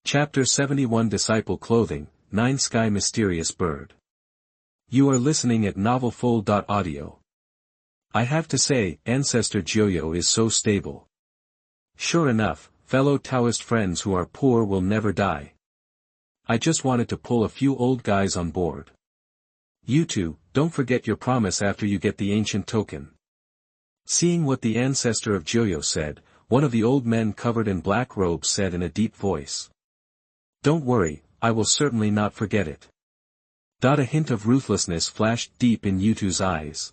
Chapter 71 Disciple Clothing, 9 Sky Mysterious Bird. You are listening at novelfull.audio. I have to say, Ancestor Joyo is so stable. Sure enough, fellow Taoist friends who are poor will never die. I just wanted to pull a few old guys on board. You two, don't forget your promise after you get the ancient token. Seeing what the ancestor of Joyo said, one of the old men covered in black robes said in a deep voice. Don't worry, I will certainly not forget it. A hint of ruthlessness flashed deep in Yutu's eyes.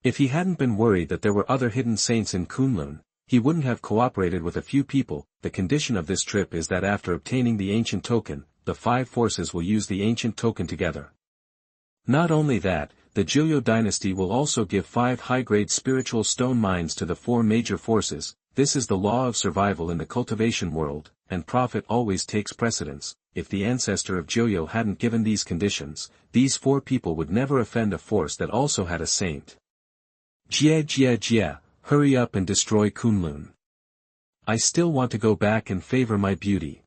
If he hadn't been worried that there were other hidden saints in Kunlun, he wouldn't have cooperated with a few people. The condition of this trip is that after obtaining the ancient token, the 5 forces will use the ancient token together. Not only that, the Joyo dynasty will also give 5 high-grade spiritual stone mines to the 4 major forces. This is the law of survival in the cultivation world, and profit always takes precedence. If the ancestor of Joyo hadn't given these conditions, these 4 people would never offend a force that also had a saint. Jia, hurry up and destroy Kunlun. I still want to go back and favor my beauty.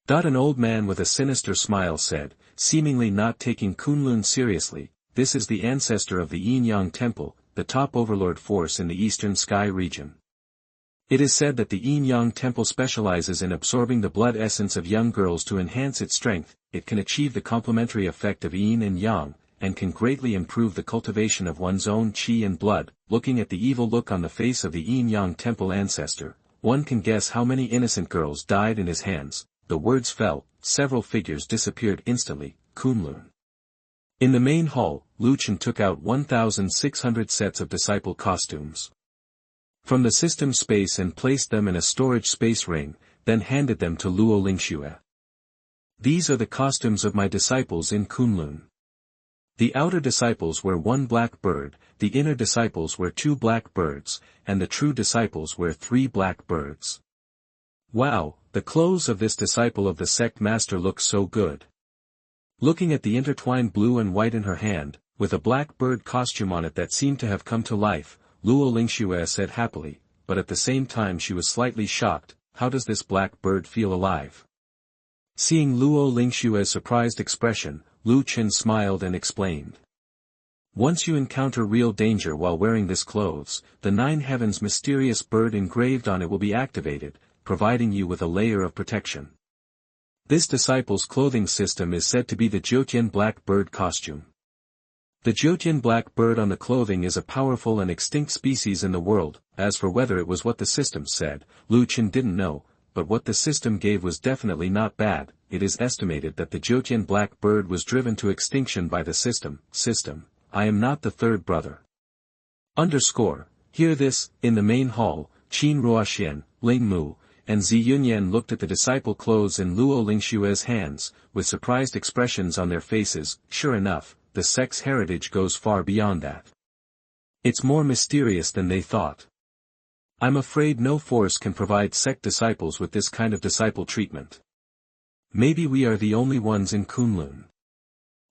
An old man with a sinister smile said, seemingly not taking Kunlun seriously, this is the ancestor of the Yin-Yang Temple, the top overlord force in the eastern sky region. It is said that the Yin-Yang Temple specializes in absorbing the blood essence of young girls to enhance its strength. It can achieve the complementary effect of Yin and Yang, and can greatly improve the cultivation of one's own qi and blood. Looking at the evil look on the face of the Yin-Yang Temple ancestor, one can guess how many innocent girls died in his hands. The words fell, several figures disappeared instantly. Kunlun. In the main hall, Chen took out 1,600 sets of disciple costumes from the system space and placed them in a storage space ring, then handed them to Luo Lingxue. These are the costumes of my disciples in Kunlun. The outer disciples wear 1 black bird, the inner disciples wear 2 black birds, and the true disciples wear 3 black birds. Wow, the clothes of this disciple of the sect master look so good. Looking at the intertwined blue and white in her hand, with a black bird costume on it that seemed to have come to life, Luo Lingxue said happily, but at the same time she was slightly shocked. How does this black bird feel alive? Seeing Luo Lingxue's surprised expression, Chen smiled and explained. Once you encounter real danger while wearing this clothes, the 9 heavens mysterious bird engraved on it will be activated, providing you with a layer of protection. This disciple's clothing system is said to be the Jiutian black bird costume. The Jiutian black bird on the clothing is a powerful and extinct species in the world. As for whether it was what the system said, Chen didn't know, but what the system gave was definitely not bad. It is estimated that the Jiutian black bird was driven to extinction by the system. I am not the 3rd brother. Hear this. In the main hall, Qin Ruoxian, Ling Mu, and Zi Yunyan looked at the disciple clothes in Luo Lingxue's hands, with surprised expressions on their faces. Sure enough, the sect's heritage goes far beyond that. It's more mysterious than they thought. I'm afraid no force can provide sect disciples with this kind of disciple treatment. Maybe we are the only ones in Kunlun.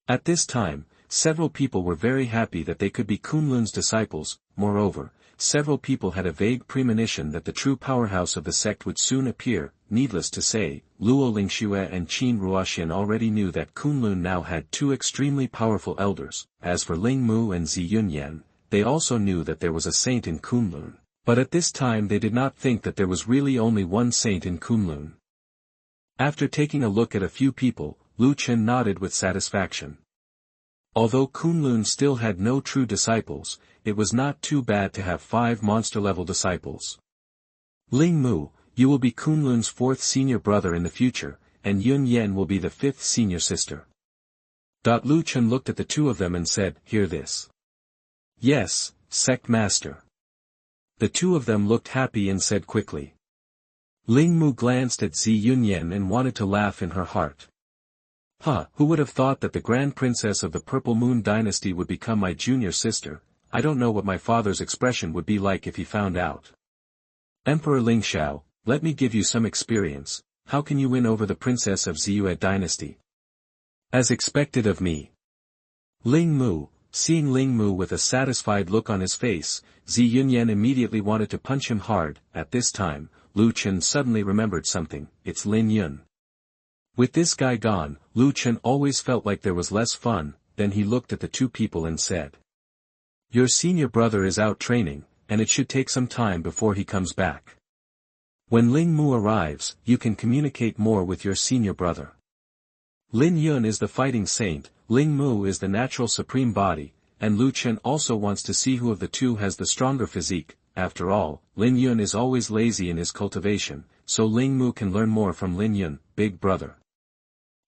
At this time, several people were very happy that they could be Kunlun's disciples. Moreover, several people had a vague premonition that the true powerhouse of the sect would soon appear. Needless to say, Luo Lingxue and Qin Ruoxian already knew that Kunlun now had 2 extremely powerful elders. As for Ling Mu and Zi Yunyan, they also knew that there was a saint in Kunlun. But at this time they did not think that there was really only 1 saint in Kunlun. After taking a look at a few people, Chen nodded with satisfaction. Although Kunlun still had no true disciples, it was not too bad to have 5 monster-level disciples. Ling Mu, you will be Kunlun's 4th senior brother in the future, and Yun Yan will be the 5th senior sister. Chen looked at the 2 of them and said, hear this. Yes, sect master. The 2 of them looked happy and said quickly. Ling Mu glanced at Zi Yunyan and wanted to laugh in her heart. Who would have thought that the Grand Princess of the Purple Moon Dynasty would become my junior sister? I don't know what my father's expression would be like if he found out. Emperor Lingxiao, let me give you some experience. How can you win over the princess of Ziyue Dynasty? As expected of me. Ling Mu, seeing Ling Mu with a satisfied look on his face, Zi Yunyan immediately wanted to punch him hard. At this time, Chen suddenly remembered something. It's Lin Yun. With this guy gone, Chen always felt like there was less fun. Then he looked at the two people and said, "Your senior brother is out training, and it should take some time before he comes back. When Ling Mu arrives, you can communicate more with your senior brother. Lin Yun is the fighting saint, Ling Mu is the natural supreme body, and Chen also wants to see who of the two has the stronger physique. After all, Lin Yun is always lazy in his cultivation, so Ling Mu can learn more from Lin Yun, big brother."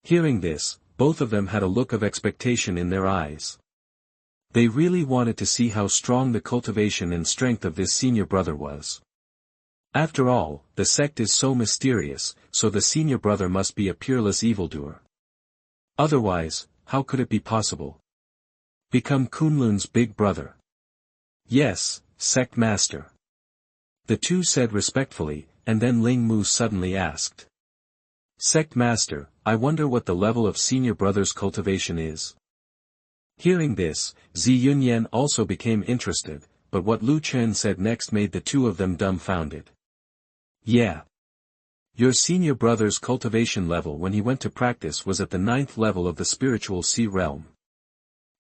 Hearing this, both of them had a look of expectation in their eyes. They really wanted to see how strong the cultivation and strength of this senior brother was. After all, the sect is so mysterious, so the senior brother must be a peerless evildoer. Otherwise, how could it be possible? Become Kunlun's big brother. Yes, sect master. The two said respectfully, and then Ling Mu suddenly asked. Sect master, I wonder what the level of senior brother's cultivation is. Hearing this, Zi Yunyan also became interested, but what Chen said next made the two of them dumbfounded. Yeah. Your senior brother's cultivation level when he went to practice was at the 9th level of the spiritual sea realm.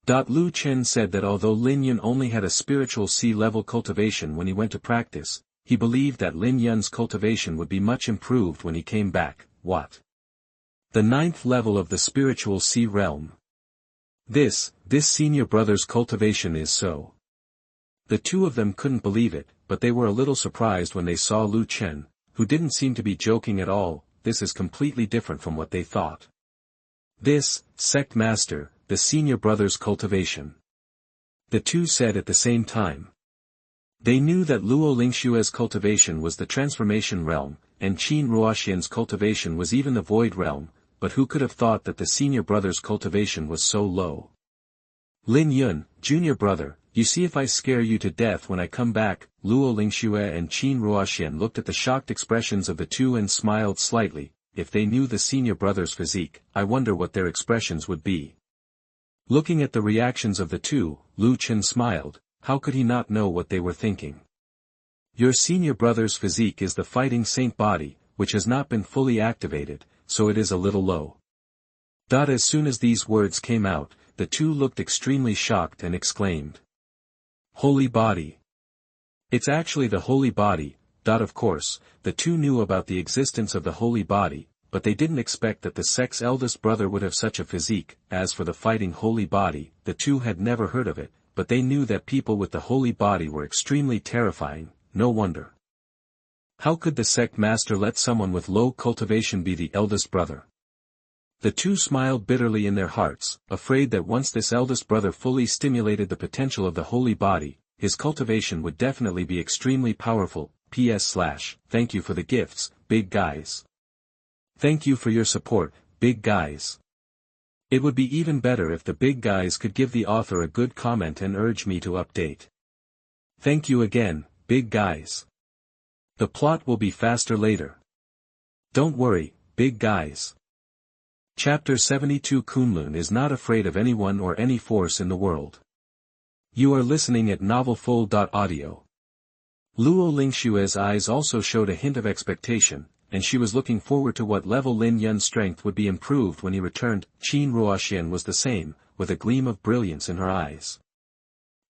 Chen said that although Lin Yun only had a spiritual sea level cultivation when he went to practice, he believed that Lin Yun's cultivation would be much improved when he came back. What? The 9th level of the spiritual sea realm. This senior brother's cultivation is so. The two of them couldn't believe it, but they were a little surprised when they saw Chen, who didn't seem to be joking at all. This is completely different from what they thought. This, sect master, the senior brother's cultivation. The two said at the same time. They knew that Luo Lingshue's cultivation was the transformation realm, and Qin Ruoxian's cultivation was even the void realm, but who could have thought that the senior brother's cultivation was so low? Lin Yun, junior brother, you see if I scare you to death when I come back. Luo Lingxue and Qin Ruoxian looked at the shocked expressions of the two and smiled slightly. If they knew the senior brother's physique, I wonder what their expressions would be. Looking at the reactions of the two, Chen smiled. How could he not know what they were thinking? Your senior brother's physique is the fighting saint body, which has not been fully activated, so it is a little low. As soon as these words came out, the two looked extremely shocked and exclaimed. Holy body. It's actually the holy body. Of course, the two knew about the existence of the holy body, but they didn't expect that the sect's eldest brother would have such a physique. As for the fighting holy body, the two had never heard of it, but they knew that people with the holy body were extremely terrifying. No wonder. How could the sect master let someone with low cultivation be the eldest brother? The two smiled bitterly in their hearts, afraid that once this eldest brother fully stimulated the potential of the holy body, his cultivation would definitely be extremely powerful. Thank you for the gifts, big guys. Thank you for your support, big guys. It would be even better if the big guys could give the author a good comment and urge me to update. Thank you again, big guys. The plot will be faster later. Don't worry, big guys. Chapter 72 Kunlun is not afraid of anyone or any force in the world. You are listening at novelfull.audio. Luo Lingshue's eyes also showed a hint of expectation, and she was looking forward to what level Lin Yun's strength would be improved when he returned. Qin Ruoxian was the same, with a gleam of brilliance in her eyes.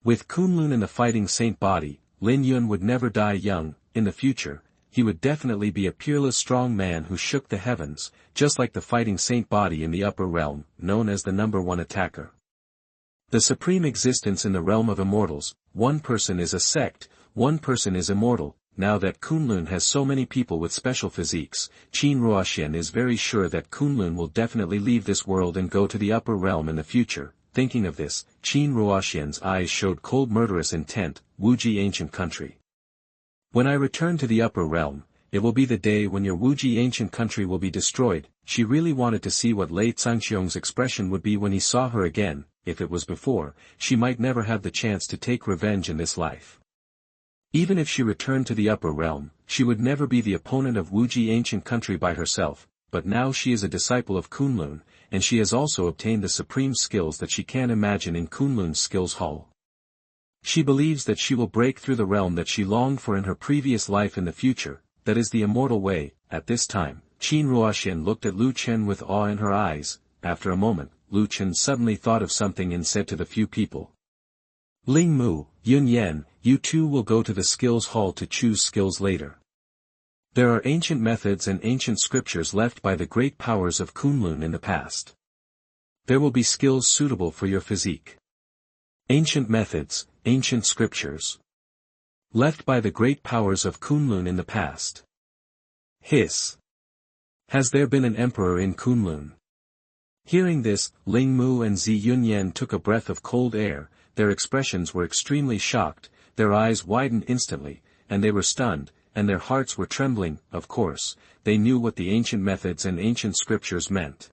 With Kunlun in the fighting saint body, Lin Yun would never die young. In the future, he would definitely be a peerless strong man who shook the heavens, just like the fighting saint body in the upper realm, known as the #1 attacker. The supreme existence in the realm of immortals, one person is a sect, one person is immortal. Now that Kunlun has so many people with special physiques, Qin Ruoxian is very sure that Kunlun will definitely leave this world and go to the upper realm in the future. Thinking of this, Qin Ruoxian's eyes showed cold murderous intent. Wuji ancient country. When I return to the upper realm, it will be the day when your Wuji ancient country will be destroyed. She really wanted to see what Lei Zhangqiong's expression would be when he saw her again. If it was before, she might never have the chance to take revenge in this life. Even if she returned to the upper realm, she would never be the opponent of Wuji ancient country by herself, but now she is a disciple of Kunlun, and she has also obtained the supreme skills that she can't imagine in Kunlun's skills hall. She believes that she will break through the realm that she longed for in her previous life in the future, that is the immortal way. At this time, Qin Ruoxian looked at Lu Chen with awe in her eyes. After a moment, Lu Chen suddenly thought of something and said to the few people. Ling Mu, Yun Yan, you two will go to the skills hall to choose skills later. There are ancient methods and ancient scriptures left by the great powers of Kunlun in the past. There will be skills suitable for your physique. Ancient methods, ancient scriptures. Left by the great powers of Kunlun in the past. Hiss. Has there been an emperor in Kunlun? Hearing this, Ling Mu and Zi Yunyan took a breath of cold air. Their expressions were extremely shocked, their eyes widened instantly, and they were stunned, and their hearts were trembling. Of course, they knew what the ancient methods and ancient scriptures meant.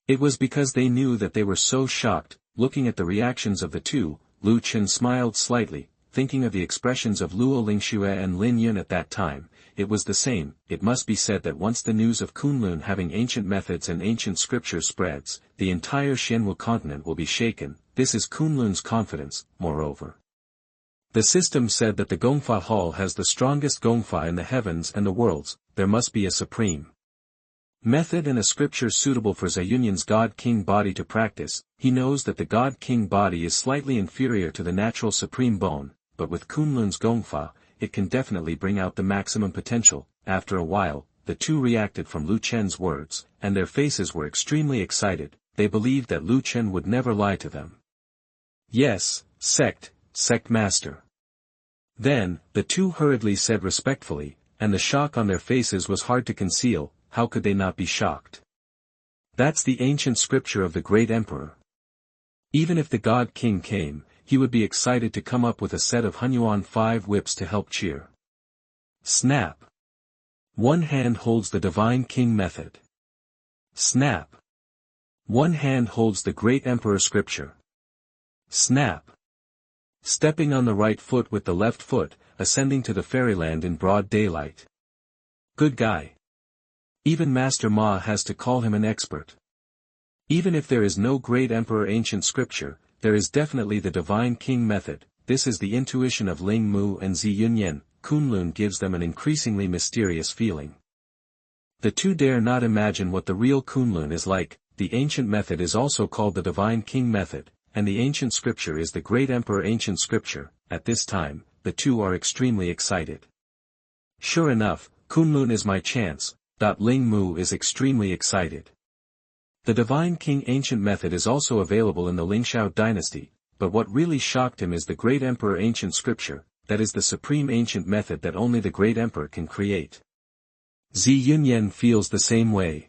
It was because they knew that they were so shocked. Looking at the reactions of the two, Lu Chen smiled slightly, thinking of the expressions of Luo Lingxue and Lin Yun at that time. It was the same. It must be said that once the news of Kunlun having ancient methods and ancient scriptures spreads, the entire Xuanhuan continent will be shaken. This is Kunlun's confidence. Moreover, the system said that the Gongfa Hall has the strongest Gongfa in the heavens and the worlds. There must be a supreme method and a scripture suitable for Ziyunyan's God-King body to practice. He knows that the God-King body is slightly inferior to the natural supreme bone, but with Kunlun's Gongfa, it can definitely bring out the maximum potential. After a while, the two reacted from Lu Chen's words, and their faces were extremely excited. They believed that Lu Chen would never lie to them. Yes, Sect Master. Then, the two hurriedly said respectfully, and the shock on their faces was hard to conceal. How could they not be shocked? That's the ancient scripture of the great emperor. Even if the God King came, he would be excited to come up with a set of Xuanhuan 5 whips to help cheer. Snap. One hand holds the Divine King method. Snap. One hand holds the great emperor scripture. Snap. Stepping on the right foot with the left foot, ascending to the fairyland in broad daylight. Good guy. Even Master Ma has to call him an expert. Even if there is no great emperor ancient scripture, there is definitely the Divine King method. This is the intuition of Ling Mu and Zi Yunyan. Kunlun gives them an increasingly mysterious feeling. The two dare not imagine what the real Kunlun is like. The ancient method is also called the Divine King method, and the ancient scripture is the great emperor ancient scripture. At this time, the two are extremely excited. Sure enough, Kunlun is my chance. Ling Mu is extremely excited. The Divine King ancient method is also available in the Lingxiao dynasty, but what really shocked him is the great emperor ancient scripture, that is the supreme ancient method that only the great emperor can create. Zi Yunyan feels the same way.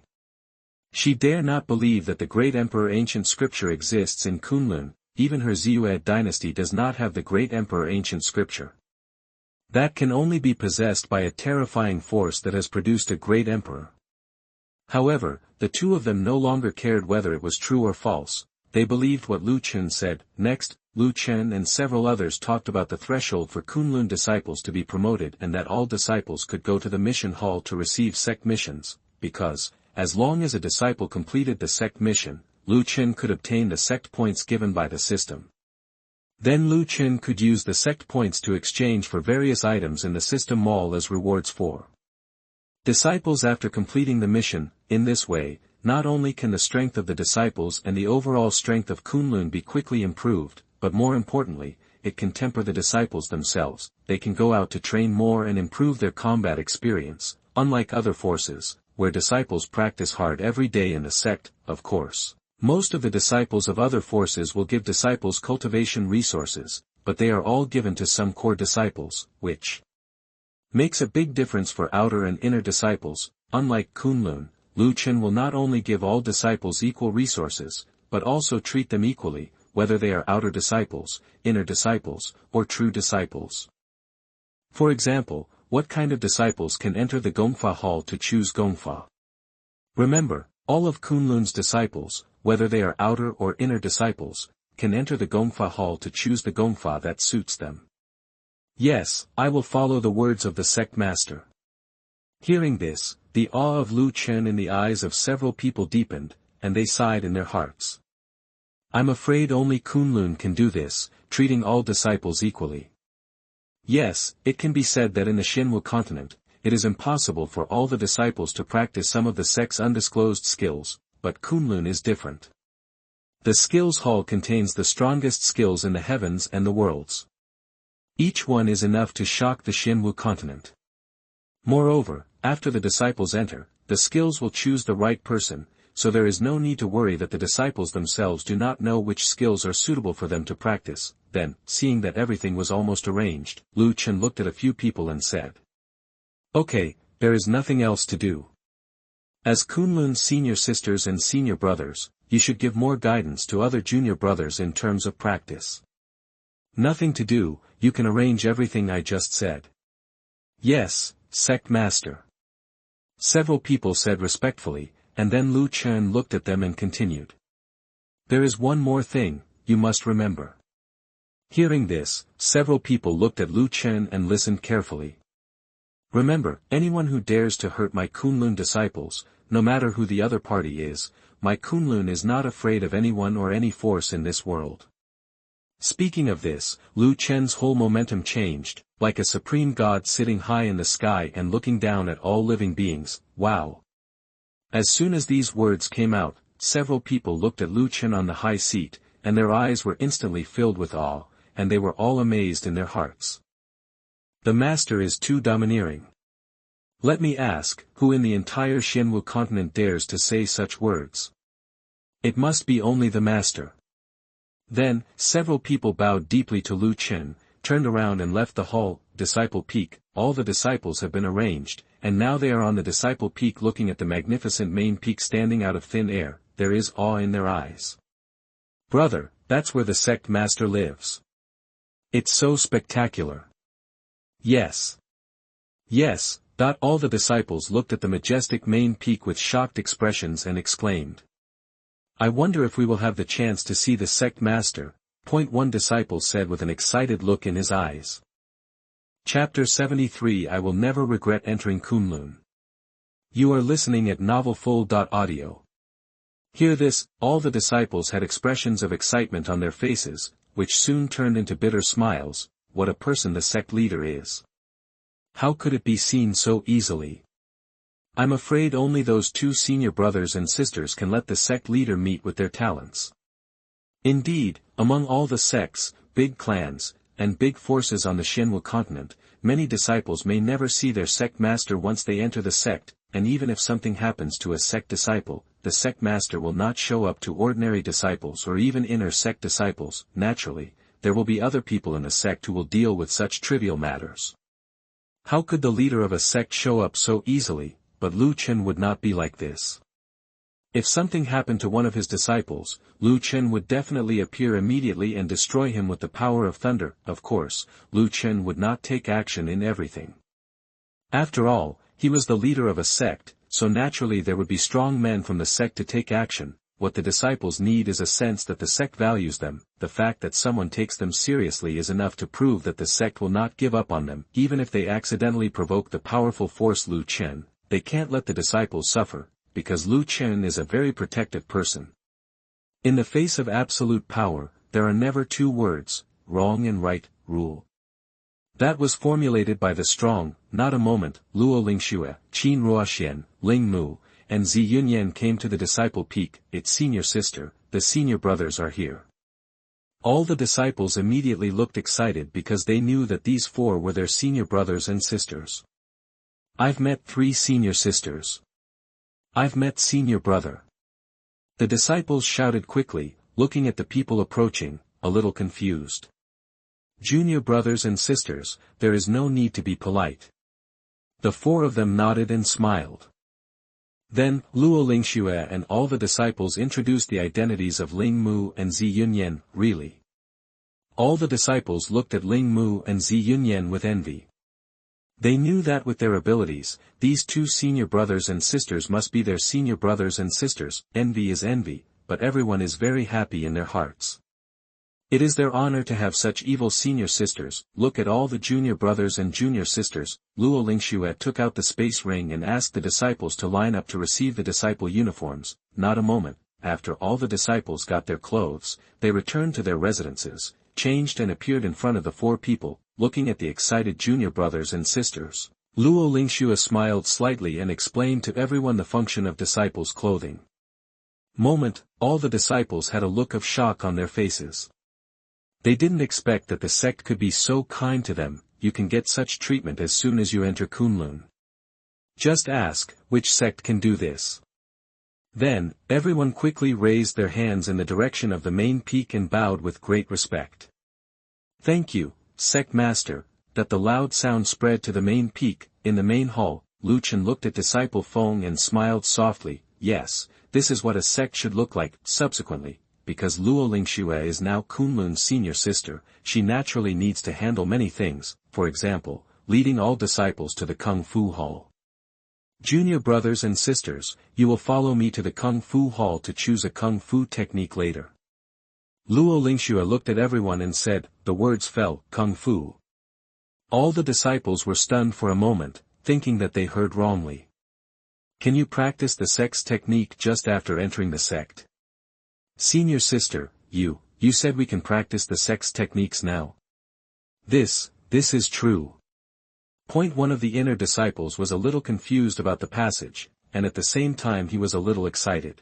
She dare not believe that the great emperor ancient scripture exists in Kunlun. Even her Ziyue dynasty does not have the great emperor ancient scripture. That can only be possessed by a terrifying force that has produced a great emperor. However, the two of them no longer cared whether it was true or false. They believed what Lu Chen said. Next, Lu Chen and several others talked about the threshold for Kunlun disciples to be promoted and that all disciples could go to the mission hall to receive sect missions, because, as long as a disciple completed the sect mission, Lu Chen could obtain the sect points given by the system. Then Lu Chen could use the sect points to exchange for various items in the system mall as rewards for disciples after completing the mission. In this way, not only can the strength of the disciples and the overall strength of Kunlun be quickly improved, but more importantly, it can temper the disciples themselves. They can go out to train more and improve their combat experience, unlike other forces, where disciples practice hard every day in the sect. Of course, most of the disciples of other forces will give disciples cultivation resources, but they are all given to some core disciples, which makes a big difference for outer and inner disciples. Unlike Kunlun, Lu Chen will not only give all disciples equal resources, but also treat them equally, whether they are outer disciples, inner disciples, or true disciples. For example, what kind of disciples can enter the Gongfa Hall to choose Gongfa? Remember, all of Kunlun's disciples, whether they are outer or inner disciples, can enter the Gongfa Hall to choose the Gongfa that suits them. Yes, I will follow the words of the sect master. Hearing this, the awe of Lu Chen in the eyes of several people deepened, and they sighed in their hearts. I'm afraid only Kunlun can do this, treating all disciples equally. Yes, it can be said that in the Xuanhuan continent, it is impossible for all the disciples to practice some of the sect's undisclosed skills, but Kunlun is different. The skills hall contains the strongest skills in the heavens and the worlds. Each one is enough to shock the Xuanhuan continent. Moreover, after the disciples enter, the skills will choose the right person, so there is no need to worry that the disciples themselves do not know which skills are suitable for them to practice. Then, seeing that everything was almost arranged, Chen looked at a few people and said, "Okay, there is nothing else to do. As Kunlun's senior sisters and senior brothers, you should give more guidance to other junior brothers in terms of practice. Nothing to do, you can arrange everything I just said." "Yes, Sect Master." Several people said respectfully, and then Chen looked at them and continued. "There is one more thing, you must remember." Hearing this, several people looked at Chen and listened carefully. "Remember, anyone who dares to hurt my Kunlun disciples, no matter who the other party is, my Kunlun is not afraid of anyone or any force in this world." Speaking of this, Chen's whole momentum changed, like a supreme god sitting high in the sky and looking down at all living beings. Wow! As soon as these words came out, several people looked at Chen on the high seat, and their eyes were instantly filled with awe, and they were all amazed in their hearts. The master is too domineering. Let me ask, who in the entire Xuanhuan continent dares to say such words? It must be only the master. Then, several people bowed deeply to Chen, turned around and left the hall. Disciple Peak. All the disciples have been arranged, and now they are on the Disciple Peak looking at the magnificent main peak standing out of thin air. There is awe in their eyes. "Brother, that's where the sect master lives. It's so spectacular." "Yes. Yes." All the disciples looked at the majestic main peak with shocked expressions and exclaimed, "I wonder if we will have the chance to see the sect master," one disciple said with an excited look in his eyes. Chapter 73 I will never regret entering Kunlun. You are listening at novelfull.audio. Hear this, all the disciples had expressions of excitement on their faces, which soon turned into bitter smiles. What a person the sect leader is. How could it be seen so easily? I'm afraid only those two senior brothers and sisters can let the sect leader meet with their talents. Indeed, among all the sects, big clans, and big forces on the Xuanhuan continent, many disciples may never see their sect master once they enter the sect, and even if something happens to a sect disciple, the sect master will not show up to ordinary disciples or even inner sect disciples. Naturally, there will be other people in the sect who will deal with such trivial matters. How could the leader of a sect show up so easily? But Chen would not be like this. If something happened to one of his disciples, Chen would definitely appear immediately and destroy him with the power of thunder. Of course, Chen would not take action in everything. After all, he was the leader of a sect, so naturally there would be strong men from the sect to take action. What the disciples need is a sense that the sect values them. The fact that someone takes them seriously is enough to prove that the sect will not give up on them, even if they accidentally provoke the powerful force Chen. They can't let the disciples suffer, because Chen is a very protective person. In the face of absolute power, there are never two words, wrong and right, rule. That was formulated by the strong, not a moment. Luo Lingxue, Qin Ruoxian, Ling Mu, and Zi Yunyan came to the Disciple Peak. Its senior sister, the senior brothers are here. All the disciples immediately looked excited because they knew that these four were their senior brothers and sisters. I've met 3 senior sisters. I've met senior brother. The disciples shouted quickly, looking at the people approaching, a little confused. Junior brothers and sisters, there is no need to be polite. The 4 of them nodded and smiled. Then, Luo Lingxue and all the disciples introduced the identities of Ling Mu and Zi Yunyan. Really? All the disciples looked at Ling Mu and Zi Yunyan with envy. They knew that with their abilities, these 2 senior brothers and sisters must be their senior brothers and sisters. Envy is envy, but everyone is very happy in their hearts. It is their honor to have such evil senior sisters. Look at all the junior brothers and junior sisters. Luo Lingxue took out the space ring and asked the disciples to line up to receive the disciple uniforms. Not a moment, after all the disciples got their clothes, they returned to their residences, changed and appeared in front of the 4 people. Looking at the excited junior brothers and sisters, Luo Lingxue smiled slightly and explained to everyone the function of disciples' clothing. All the disciples had a look of shock on their faces. They didn't expect that the sect could be so kind to them. You can get such treatment as soon as you enter Kunlun. Just ask, which sect can do this? Then, everyone quickly raised their hands in the direction of the main peak and bowed with great respect. Thank you, Sect Master. That the loud sound spread to the main peak. In the main hall, Lu Chen looked at Disciple Feng and smiled softly. Yes, this is what a sect should look like. Subsequently, because Luo Lingxue is now Kunlun's senior sister, she naturally needs to handle many things, for example, leading all disciples to the Kung Fu Hall. Junior brothers and sisters, you will follow me to the Kung Fu Hall to choose a Kung Fu technique later. Luo Lingxue looked at everyone and said, the words fell, Kung Fu. All the disciples were stunned for a moment, thinking that they heard wrongly. Can you practice the sect's technique just after entering the sect? Senior sister, you said we can practice the sect's techniques now. This is true. One of the inner disciples was a little confused about the passage, and at the same time he was a little excited.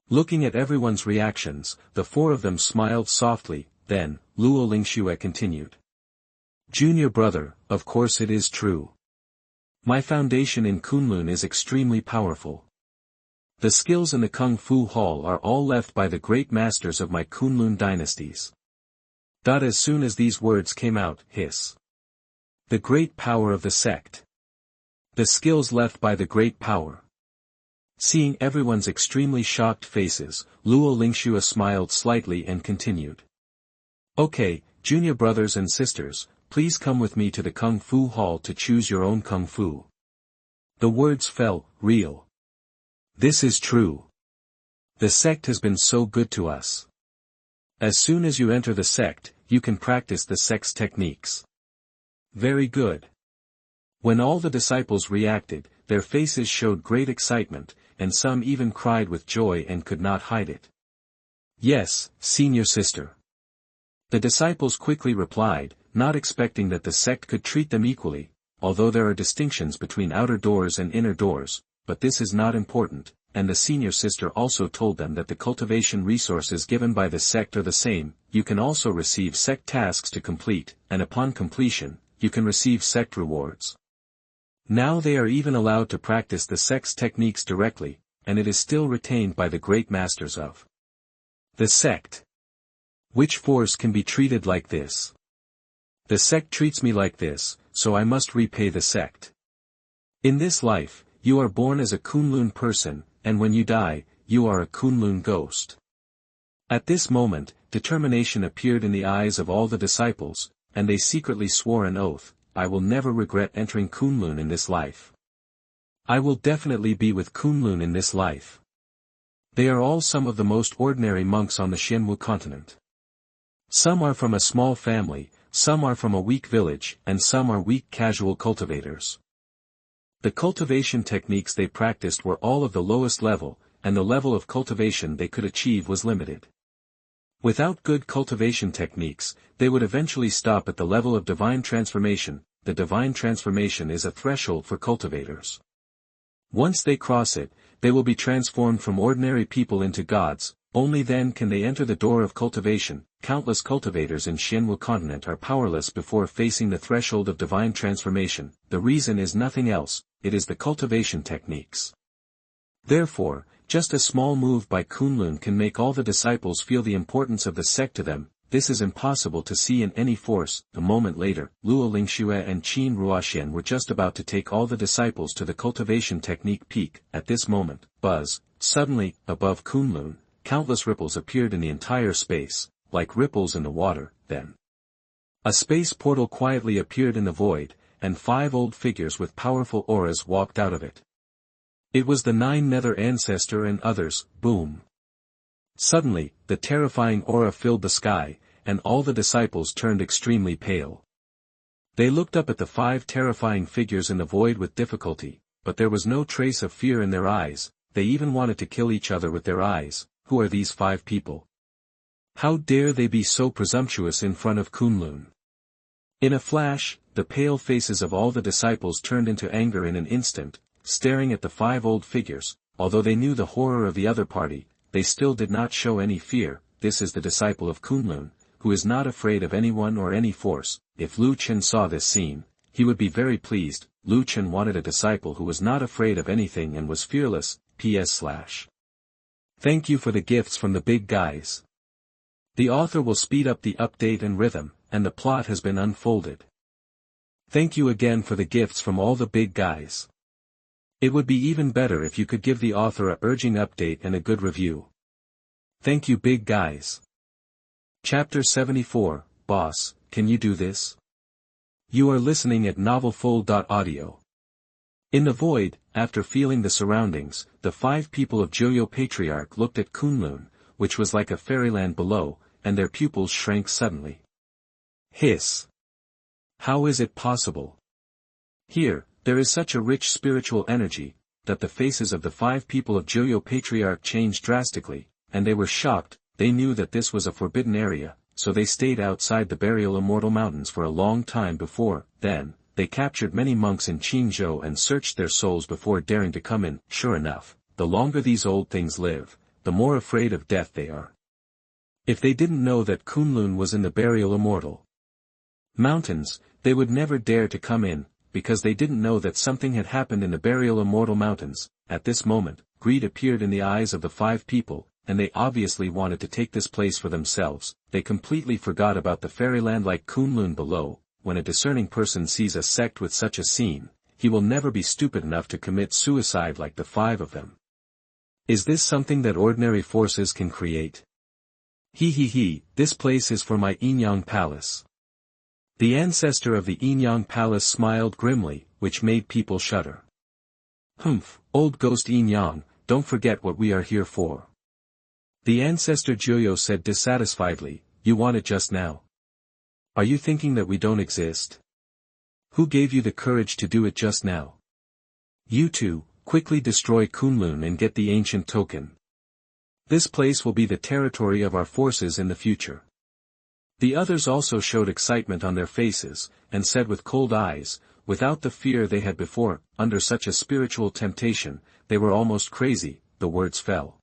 Looking at everyone's reactions, the four of them smiled softly. Then, Luo Lingxue continued. Junior brother, of course it is true. My foundation in Kunlun is extremely powerful. The skills in the Kung Fu Hall are all left by the great masters of my Kunlun dynasties. As soon as these words came out, hiss. The great power of the sect. The skills left by the great power. Seeing everyone's extremely shocked faces, Luo Lingxue smiled slightly and continued. Okay, junior brothers and sisters, please come with me to the Kung Fu Hall to choose your own Kung Fu. The words fell, real. This is true. The sect has been so good to us. As soon as you enter the sect, you can practice the sect's techniques. Very good. When all the disciples reacted, their faces showed great excitement, and some even cried with joy and could not hide it. Yes, senior sister. The disciples quickly replied, not expecting that the sect could treat them equally, although there are distinctions between outer doors and inner doors, but this is not important, and the senior sister also told them that the cultivation resources given by the sect are the same. You can also receive sect tasks to complete, and upon completion, you can receive sect rewards. Now they are even allowed to practice the sect's techniques directly, and it is still retained by the great masters of the sect. Which force can be treated like this? The sect treats me like this, so I must repay the sect. In this life, you are born as a Kunlun person, and when you die, you are a Kunlun ghost. At this moment, determination appeared in the eyes of all the disciples, and they secretly swore an oath, I will never regret entering Kunlun in this life. I will definitely be with Kunlun in this life. They are all some of the most ordinary monks on the Xuanhuan continent. Some are from a small family, some are from a weak village, and some are weak casual cultivators. The cultivation techniques they practiced were all of the lowest level, and the level of cultivation they could achieve was limited. Without good cultivation techniques, they would eventually stop at the level of divine transformation. The divine transformation is a threshold for cultivators. Once they cross it, they will be transformed from ordinary people into gods. Only then can they enter the door of cultivation. Countless cultivators in Xuanhuan continent are powerless before facing the threshold of divine transformation. The reason is nothing else, it is the cultivation techniques. Therefore, just a small move by Kunlun can make all the disciples feel the importance of the sect to them. This is impossible to see in any force. A moment later, Luo Lingxue and Qin Ruoxian were just about to take all the disciples to the cultivation technique peak. At this moment, suddenly, above Kunlun, countless ripples appeared in the entire space, like ripples in the water. Then a space portal quietly appeared in the void, and 5 old figures with powerful auras walked out of it. It was the 9 Nether Ancestor and others. Boom! Suddenly, the terrifying aura filled the sky, and all the disciples turned extremely pale. They looked up at the 5 terrifying figures in the void with difficulty, but there was no trace of fear in their eyes. They even wanted to kill each other with their eyes. Who are these 5 people? How dare they be so presumptuous in front of Kunlun? In a flash, the pale faces of all the disciples turned into anger in an instant, staring at the 5 old figures. Although they knew the horror of the other party, they still did not show any fear. This is the disciple of Kunlun, who is not afraid of anyone or any force. If Lu Chen saw this scene, he would be very pleased. Lu Chen wanted a disciple who was not afraid of anything and was fearless. PS/. Thank you for the gifts from the big guys. The author will speed up the update and rhythm, and the plot has been unfolded. Thank you again for the gifts from all the big guys. It would be even better if you could give the author a urging update and a good review. Thank you big guys. Chapter 74, Boss, can you do this? You are listening at novelfull.audio. In the void, after feeling the surroundings, the 5 people of Joyo Patriarch looked at Kunlun, which was like a fairyland below, and their pupils shrank suddenly. Hiss. How is it possible? Here, there is such a rich spiritual energy, that the faces of the 5 people of Joyo Patriarch changed drastically, and they were shocked. They knew that this was a forbidden area, so they stayed outside the burial Immortal Mountains for a long time before. Then, they captured many monks in Qingzhou and searched their souls before daring to come in. Sure enough, the longer these old things live, the more afraid of death they are. If they didn't know that Kunlun was in the burial Immortal Mountains, they would never dare to come in, because they didn't know that something had happened in the burial Immortal Mountains. At this moment, greed appeared in the eyes of the 5 people, and they obviously wanted to take this place for themselves. They completely forgot about the fairyland like Kunlun below. When a discerning person sees a sect with such a scene, he will never be stupid enough to commit suicide like the 5 of them. Is this something that ordinary forces can create? This place is for my Yinyang Palace. The ancestor of the Yinyang Palace smiled grimly, which made people shudder. Humph, old ghost Yinyang, don't forget what we are here for. The ancestor Joyo said dissatisfiedly, you want it just now. Are you thinking that we don't exist? Who gave you the courage to do it just now? You two, quickly destroy Kunlun and get the ancient token. This place will be the territory of our forces in the future. The others also showed excitement on their faces, and said with cold eyes, without the fear they had before. Under such a spiritual temptation, they were almost crazy. The words fell.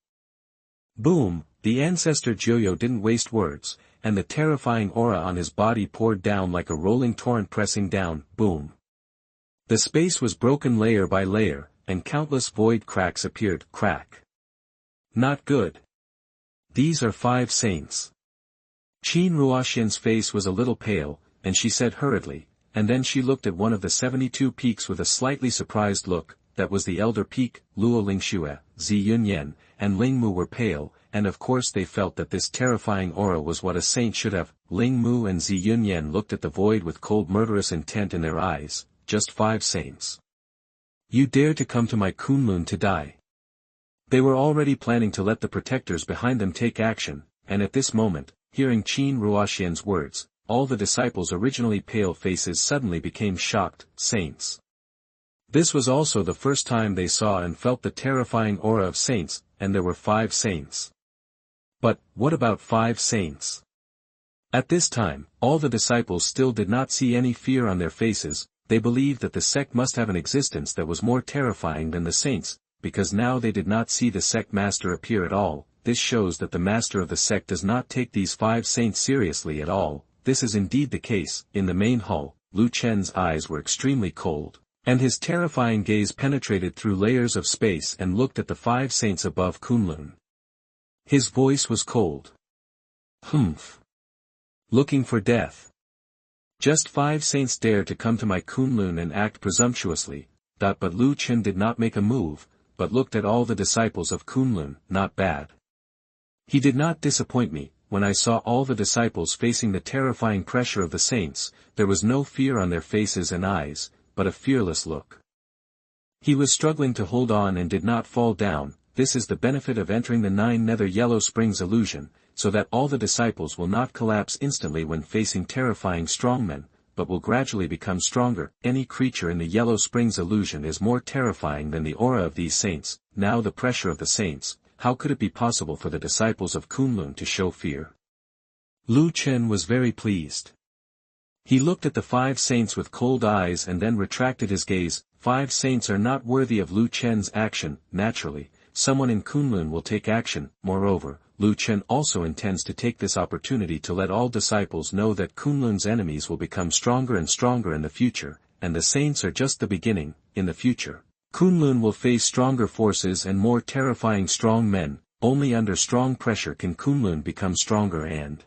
Boom, the ancestor Joyo didn't waste words, and the terrifying aura on his body poured down like a rolling torrent pressing down. Boom. The space was broken layer by layer, and countless void cracks appeared. Crack. Not good. These are 5 saints. Qin Ruoxian's face was a little pale, and she said hurriedly, and then she looked at one of the 72 peaks with a slightly surprised look. That was the elder peak. Luo Lingxue, Zi Yunyan, and Ling Mu were pale, and of course they felt that this terrifying aura was what a saint should have. Ling Mu and Zi Yunyan looked at the void with cold murderous intent in their eyes. Just 5 saints. You dare to come to my Kunlun to die. They were already planning to let the protectors behind them take action, and at this moment, hearing Qin Ruoxian's words, all the disciples' originally pale faces suddenly became shocked. Saints. This was also the first time they saw and felt the terrifying aura of saints, and there were 5 saints. But, what about 5 saints? At this time, all the disciples still did not see any fear on their faces. They believed that the sect must have an existence that was more terrifying than the saints, because now they did not see the sect master appear at all. This shows that the master of the sect does not take these 5 saints seriously at all. This is indeed the case. In the main hall, Lu Chen's eyes were extremely cold, and his terrifying gaze penetrated through layers of space and looked at the 5 saints above Kunlun. His voice was cold. Humph. Looking for death. Just 5 saints dare to come to my Kunlun and act presumptuously. But Lu Chen did not make a move, but looked at all the disciples of Kunlun. Not bad. He did not disappoint me. When I saw all the disciples facing the terrifying pressure of the saints, there was no fear on their faces and eyes, but a fearless look. He was struggling to hold on and did not fall down. This is the benefit of entering the 9 Nether Yellow Springs illusion, so that all the disciples will not collapse instantly when facing terrifying strongmen, but will gradually become stronger. Any creature in the Yellow Springs illusion is more terrifying than the aura of these saints. Now the pressure of the saints, how could it be possible for the disciples of Kunlun to show fear? Lu Chen was very pleased. He looked at the 5 saints with cold eyes and then retracted his gaze. 5 saints are not worthy of Lu Chen's action. Naturally, someone in Kunlun will take action. Moreover, Lu Chen also intends to take this opportunity to let all disciples know that Kunlun's enemies will become stronger and stronger in the future, and the saints are just the beginning. In the future, Kunlun will face stronger forces and more terrifying strong men. Only under strong pressure can Kunlun become stronger and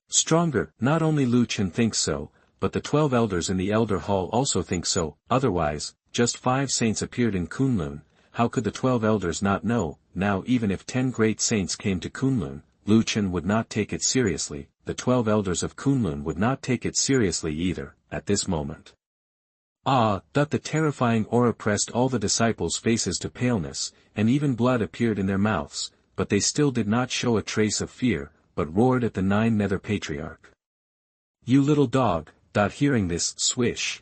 stronger. Not only Lu Chen thinks so, but the 12 elders in the Elder Hall also think so. Otherwise, just 5 saints appeared in Kunlun. How could the 12 elders not know? Now even if 10 great saints came to Kunlun, Lu Chen would not take it seriously. The 12 elders of Kunlun would not take it seriously either, at this moment. The terrifying aura pressed all the disciples' faces to paleness, and even blood appeared in their mouths, but they still did not show a trace of fear, but roared at the 9 Nether Patriarch. "You little dog!" Hearing this, swish.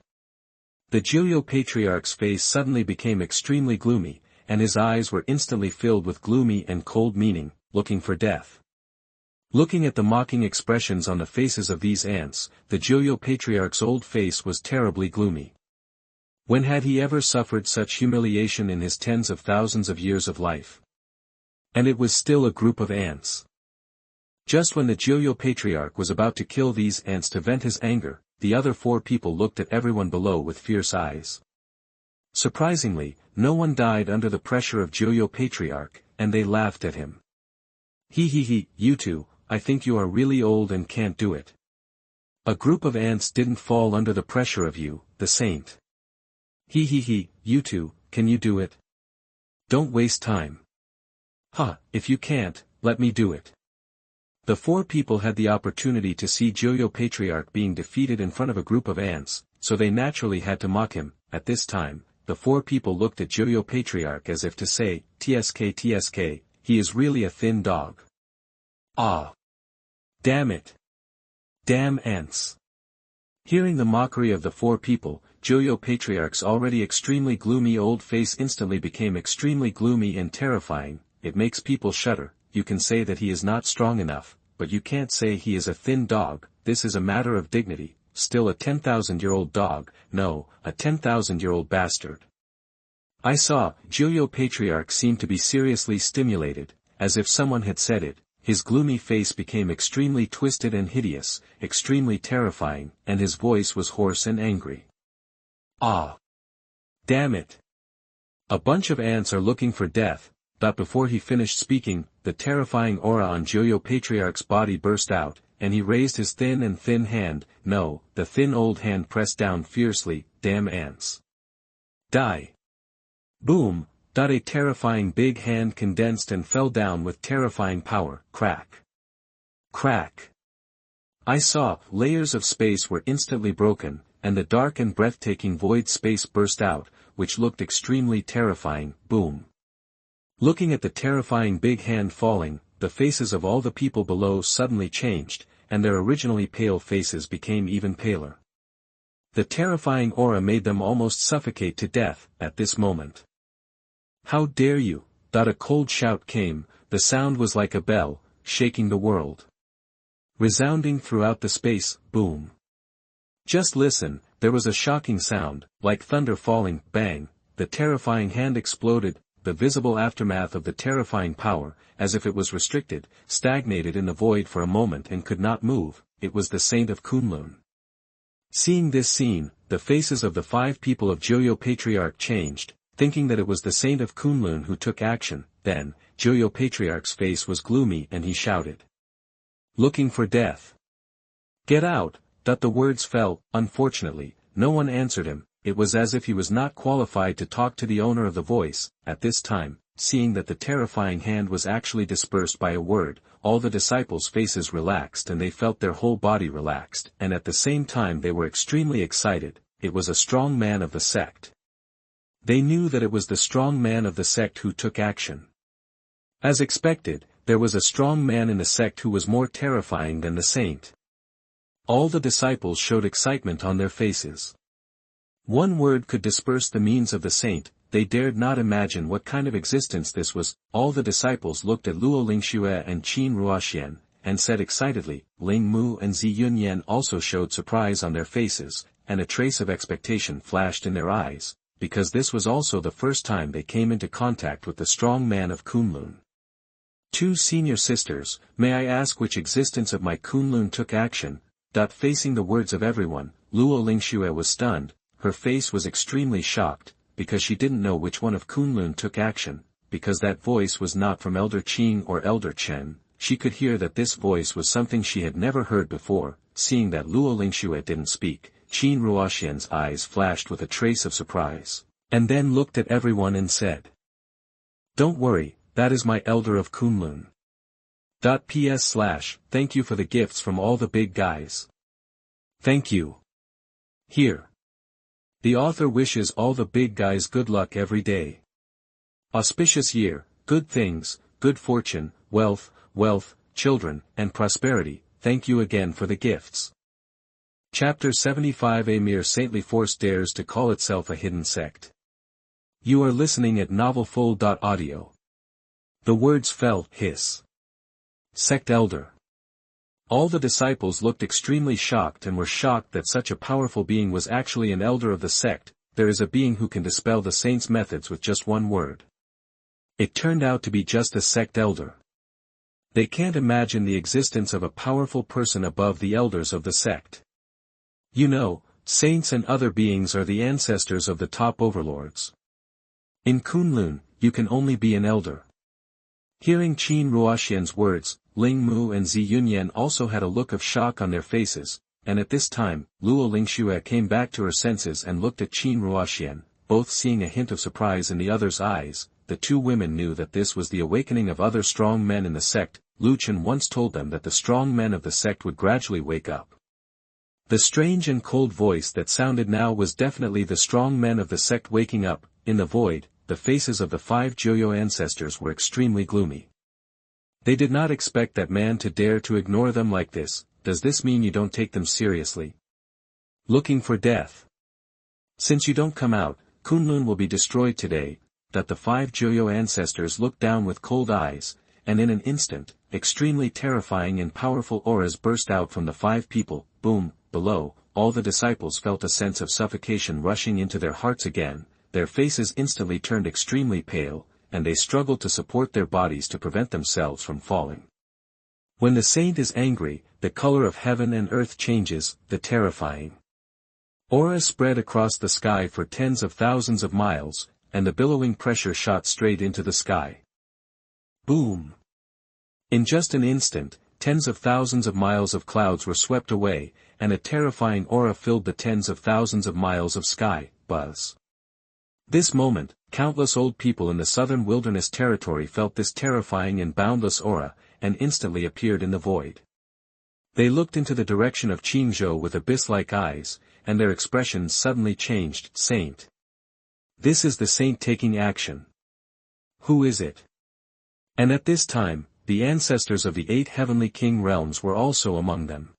The Jilyo Patriarch's face suddenly became extremely gloomy, and his eyes were instantly filled with gloomy and cold meaning, looking for death. Looking at the mocking expressions on the faces of these ants, the Jilyo Patriarch's old face was terribly gloomy. When had he ever suffered such humiliation in his tens of thousands of years of life? And it was still a group of ants. Just when the Jilyo Patriarch was about to kill these ants to vent his anger, the other 4 people looked at everyone below with fierce eyes. Surprisingly, no one died under the pressure of Jilyo Patriarch, and they laughed at him. He, you two, I think you are really old and can't do it. A group of ants didn't fall under the pressure of you, the saint. He, you two, can you do it? Don't waste time. If you can't, let me do it. The 4 people had the opportunity to see Jilyo Patriarch being defeated in front of a group of ants, so they naturally had to mock him. At this time, the 4 people looked at Jilyo Patriarch as if to say, TSK, he is really a thin dog. Damn it. Damn ants. Hearing the mockery of the 4 people, Jilyo Patriarch's already extremely gloomy old face instantly became extremely gloomy and terrifying. It makes people shudder. You can say that he is not strong enough, but you can't say he is a thin dog. This is a matter of dignity. Still a 10,000-year-old dog, no, a 10,000-year-old bastard. I saw, Jilyo Patriarch seemed to be seriously stimulated, as if someone had said it. His gloomy face became extremely twisted and hideous, extremely terrifying, and his voice was hoarse and angry. Damn it. A bunch of ants are looking for death. But before he finished speaking, the terrifying aura on Jilyo Patriarch's body burst out, and he raised his thin hand. No, the thin old hand pressed down fiercely. Damn ants. Die. Boom. A terrifying big hand condensed and fell down with terrifying power. Crack. Crack. I saw, layers of space were instantly broken, and the dark and breathtaking void space burst out, which looked extremely terrifying. Boom. Looking at the terrifying big hand falling, the faces of all the people below suddenly changed, and their originally pale faces became even paler. The terrifying aura made them almost suffocate to death, at this moment. How dare you? A cold shout came, the sound was like a bell, shaking the world. Resounding throughout the space, boom. Just listen, there was a shocking sound, like thunder falling, bang, the terrifying hand exploded. The visible aftermath of the terrifying power, as if it was restricted, stagnated in the void for a moment and could not move. It was the Saint of Kunlun. Seeing this scene, the faces of the 5 people of Jilyo Patriarch changed, thinking that it was the Saint of Kunlun who took action. Then, Jilyo Patriarch's face was gloomy and he shouted. Looking for death. Get out. The words fell. Unfortunately, no one answered him. It was as if he was not qualified to talk to the owner of the voice. At this time, seeing that the terrifying hand was actually dispersed by a word, all the disciples' faces relaxed and they felt their whole body relaxed, and at the same time they were extremely excited. It was a strong man of the sect. They knew that it was the strong man of the sect who took action. As expected, there was a strong man in the sect who was more terrifying than the saint. All the disciples showed excitement on their faces. One word could disperse the means of the saint. They dared not imagine what kind of existence this was. All the disciples looked at Luo Lingxue and Qin Ruoxian, and said excitedly. Ling Mu and Zi Yunyan also showed surprise on their faces, and a trace of expectation flashed in their eyes, because this was also the first time they came into contact with the strong man of Kunlun. Two senior sisters, may I ask which existence of my Kunlun took action? Facing the words of everyone, Luo Lingxue was stunned. Her face was extremely shocked, because she didn't know which one of Kunlun took action, because that voice was not from Elder Qing or Elder Chen. She could hear that this voice was something she had never heard before. Seeing that Luo Lingxue didn't speak, Qin Ruoxian's eyes flashed with a trace of surprise, and then looked at everyone and said, "Don't worry, that is my elder of Kunlun. Thank you for the gifts from all the big guys. Thank you. Here. The author wishes all the big guys good luck every day. Auspicious year, good things, good fortune, wealth, children, and prosperity. Thank you again for the gifts." Chapter 75. A mere saintly force dares to call itself a hidden sect. You are listening at novelfull.audio. The words fell, hiss. Sect Elder. All the disciples looked extremely shocked and were shocked that such a powerful being was actually an elder of the sect. There is a being who can dispel the saints' methods with just one word. It turned out to be just a sect elder. They can't imagine the existence of a powerful person above the elders of the sect. You know, saints and other beings are the ancestors of the top overlords. In Kunlun, you can only be an elder. Hearing Qin Ruoxian's words, Ling Mu and Zi Yunyan also had a look of shock on their faces, and at this time, Luo Lingxue came back to her senses and looked at Qin Ruoxian, both seeing a hint of surprise in the other's eyes. The two women knew that this was the awakening of other strong men in the sect. Lu Chen once told them that the strong men of the sect would gradually wake up. The strange and cold voice that sounded now was definitely the strong men of the sect waking up. In the void, the faces of the 5 Joyo ancestors were extremely gloomy. They did not expect that man to dare to ignore them like this. Does this mean you don't take them seriously? Looking for death. Since you don't come out, Kunlun will be destroyed today. That the 5 Joyo ancestors looked down with cold eyes, and in an instant, extremely terrifying and powerful auras burst out from the 5 people. Boom, below, all the disciples felt a sense of suffocation rushing into their hearts again. Their faces instantly turned extremely pale, and they struggled to support their bodies to prevent themselves from falling. When the saint is angry, the color of heaven and earth changes. The terrifying aura spread across the sky for tens of thousands of miles, and the billowing pressure shot straight into the sky. Boom! In just an instant, tens of thousands of miles of clouds were swept away, and a terrifying aura filled the tens of thousands of miles of sky. Buzz. This moment, countless old people in the southern wilderness territory felt this terrifying and boundless aura, and instantly appeared in the void. They looked into the direction of Qingzhou with abyss-like eyes, and their expressions suddenly changed. Saint. This is the saint taking action. Who is it? And at this time, the ancestors of the 8 heavenly king realms were also among them.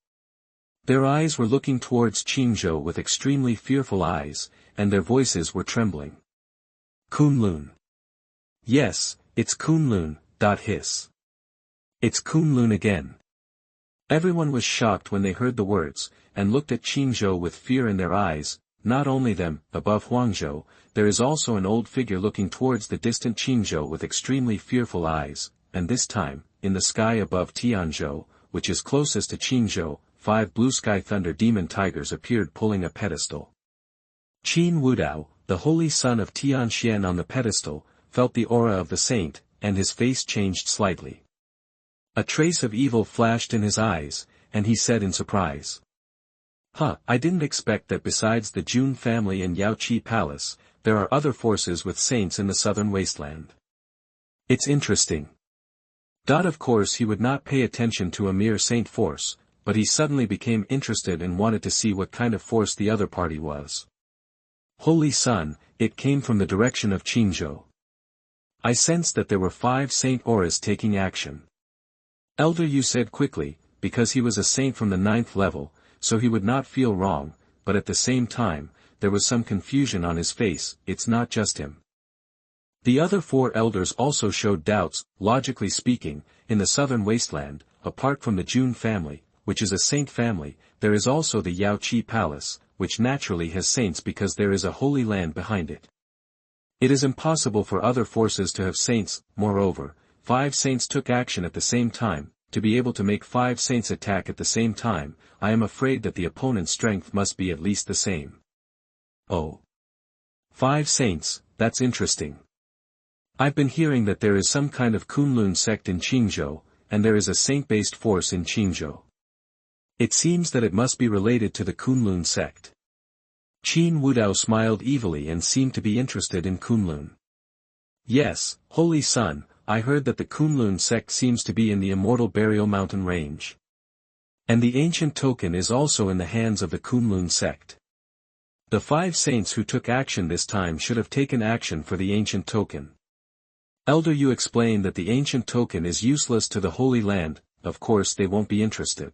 Their eyes were looking towards Qingzhou with extremely fearful eyes, and their voices were trembling. Kunlun. Yes, it's Kunlun. Hiss. It's Kunlun again. Everyone was shocked when they heard the words, and looked at Qingzhou with fear in their eyes. Not only them, above Huangzhou, there is also an old figure looking towards the distant Qingzhou with extremely fearful eyes, and this time, in the sky above Tianzhou, which is closest to Qingzhou, 5 blue sky thunder demon tigers appeared pulling a pedestal. Qin Wudao, the holy son of Tianxian on the pedestal, felt the aura of the saint, and his face changed slightly. A trace of evil flashed in his eyes, and he said in surprise. I didn't expect that besides the Jun family and Yaoqi Palace, there are other forces with saints in the southern wasteland. It's interesting. Of course he would not pay attention to a mere saint force, but he suddenly became interested and wanted to see what kind of force the other party was. Holy Son, it came from the direction of Qingzhou. I sensed that there were 5 saint auras taking action. Elder Yu said quickly, because he was a saint from the 9th level, so he would not feel wrong, but at the same time, there was some confusion on his face. It's not just him. The other 4 elders also showed doubts. Logically speaking, in the southern wasteland, apart from the Jun family, which is a saint family, there is also the Yao Qi Palace, which naturally has saints because there is a holy land behind it. It is impossible for other forces to have saints. Moreover, 5 saints took action at the same time. To be able to make 5 saints attack at the same time, I am afraid that the opponent's strength must be at least the same. Oh. 5 saints, that's interesting. I've been hearing that there is some kind of Kunlun sect in Qingzhou, and there is a saint-based force in Qingzhou. It seems that it must be related to the Kunlun sect. Qin Wudao smiled evilly and seemed to be interested in Kunlun. Yes, Holy Son, I heard that the Kunlun sect seems to be in the Immortal Burial Mountain range. And the ancient token is also in the hands of the Kunlun sect. The 5 saints who took action this time should have taken action for the ancient token. Elder, you explained that the ancient token is useless to the Holy Land, of course they won't be interested.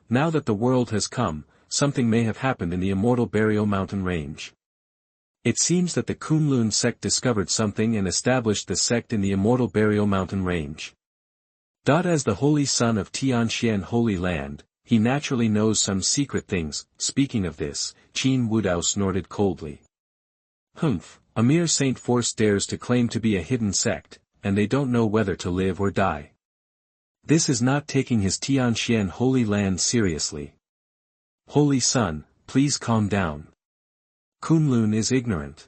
Now that the world has come, something may have happened in the Immortal Burial Mountain range. It seems that the Kunlun sect discovered something and established the sect in the Immortal Burial Mountain range. As the Holy Son of Tianxian Holy Land, he naturally knows some secret things. Speaking of this, Qin Wudao snorted coldly. Humph, a mere saint force dares to claim to be a hidden sect, and they don't know whether to live or die. This is not taking his Tianxian Holy Land seriously. Holy Son, please calm down. Kunlun is ignorant.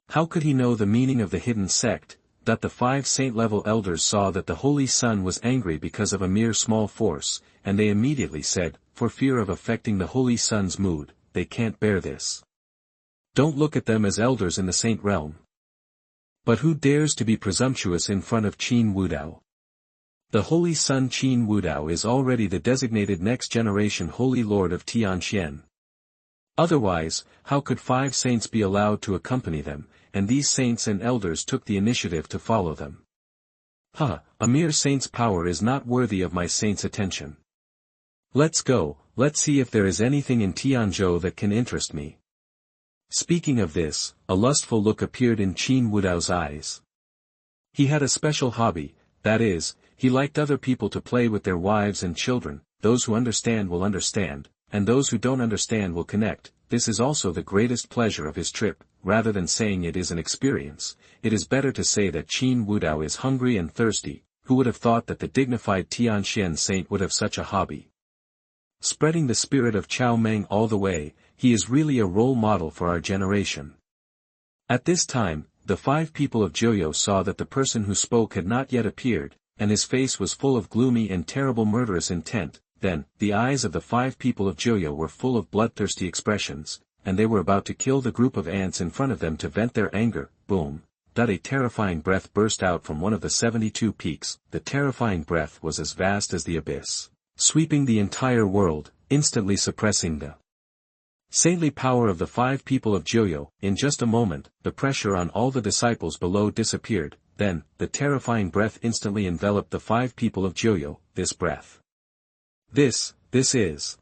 How could he know the meaning of the hidden sect? That the 5 saint-level elders saw that the Holy Son was angry because of a mere small force, and they immediately said, for fear of affecting the Holy Son's mood, they can't bear this. Don't look at them as elders in the saint realm. But who dares to be presumptuous in front of Qin Wudao? The Holy Son Qin Wudao is already the designated next-generation Holy Lord of Tianxian. Otherwise, how could 5 saints be allowed to accompany them, and these saints and elders took the initiative to follow them? A mere saint's power is not worthy of my saint's attention. Let's go, let's see if there is anything in Tianzhou that can interest me. Speaking of this, a lustful look appeared in Qin Wudao's eyes. He had a special hobby, that is, he liked other people to play with their wives and children. Those who understand will understand, and those who don't understand will connect. This is also the greatest pleasure of his trip. Rather than saying it is an experience, it is better to say that Qin Wudao is hungry and thirsty. Who would have thought that the dignified Tianxian saint would have such a hobby? Spreading the spirit of Chao Meng all the way, he is really a role model for our generation. At this time, the 5 people of Joyo saw that the person who spoke had not yet appeared, and his face was full of gloomy and terrible murderous intent. Then, the eyes of the 5 people of Joyo were full of bloodthirsty expressions, and they were about to kill the group of ants in front of them to vent their anger. Boom! A terrifying breath burst out from one of the 72 peaks. The terrifying breath was as vast as the abyss, sweeping the entire world, instantly suppressing the saintly power of the 5 people of Joyo. In just a moment, the pressure on all the disciples below disappeared. Then, the terrifying breath instantly enveloped the 5 people of Joyo. This breath. This is.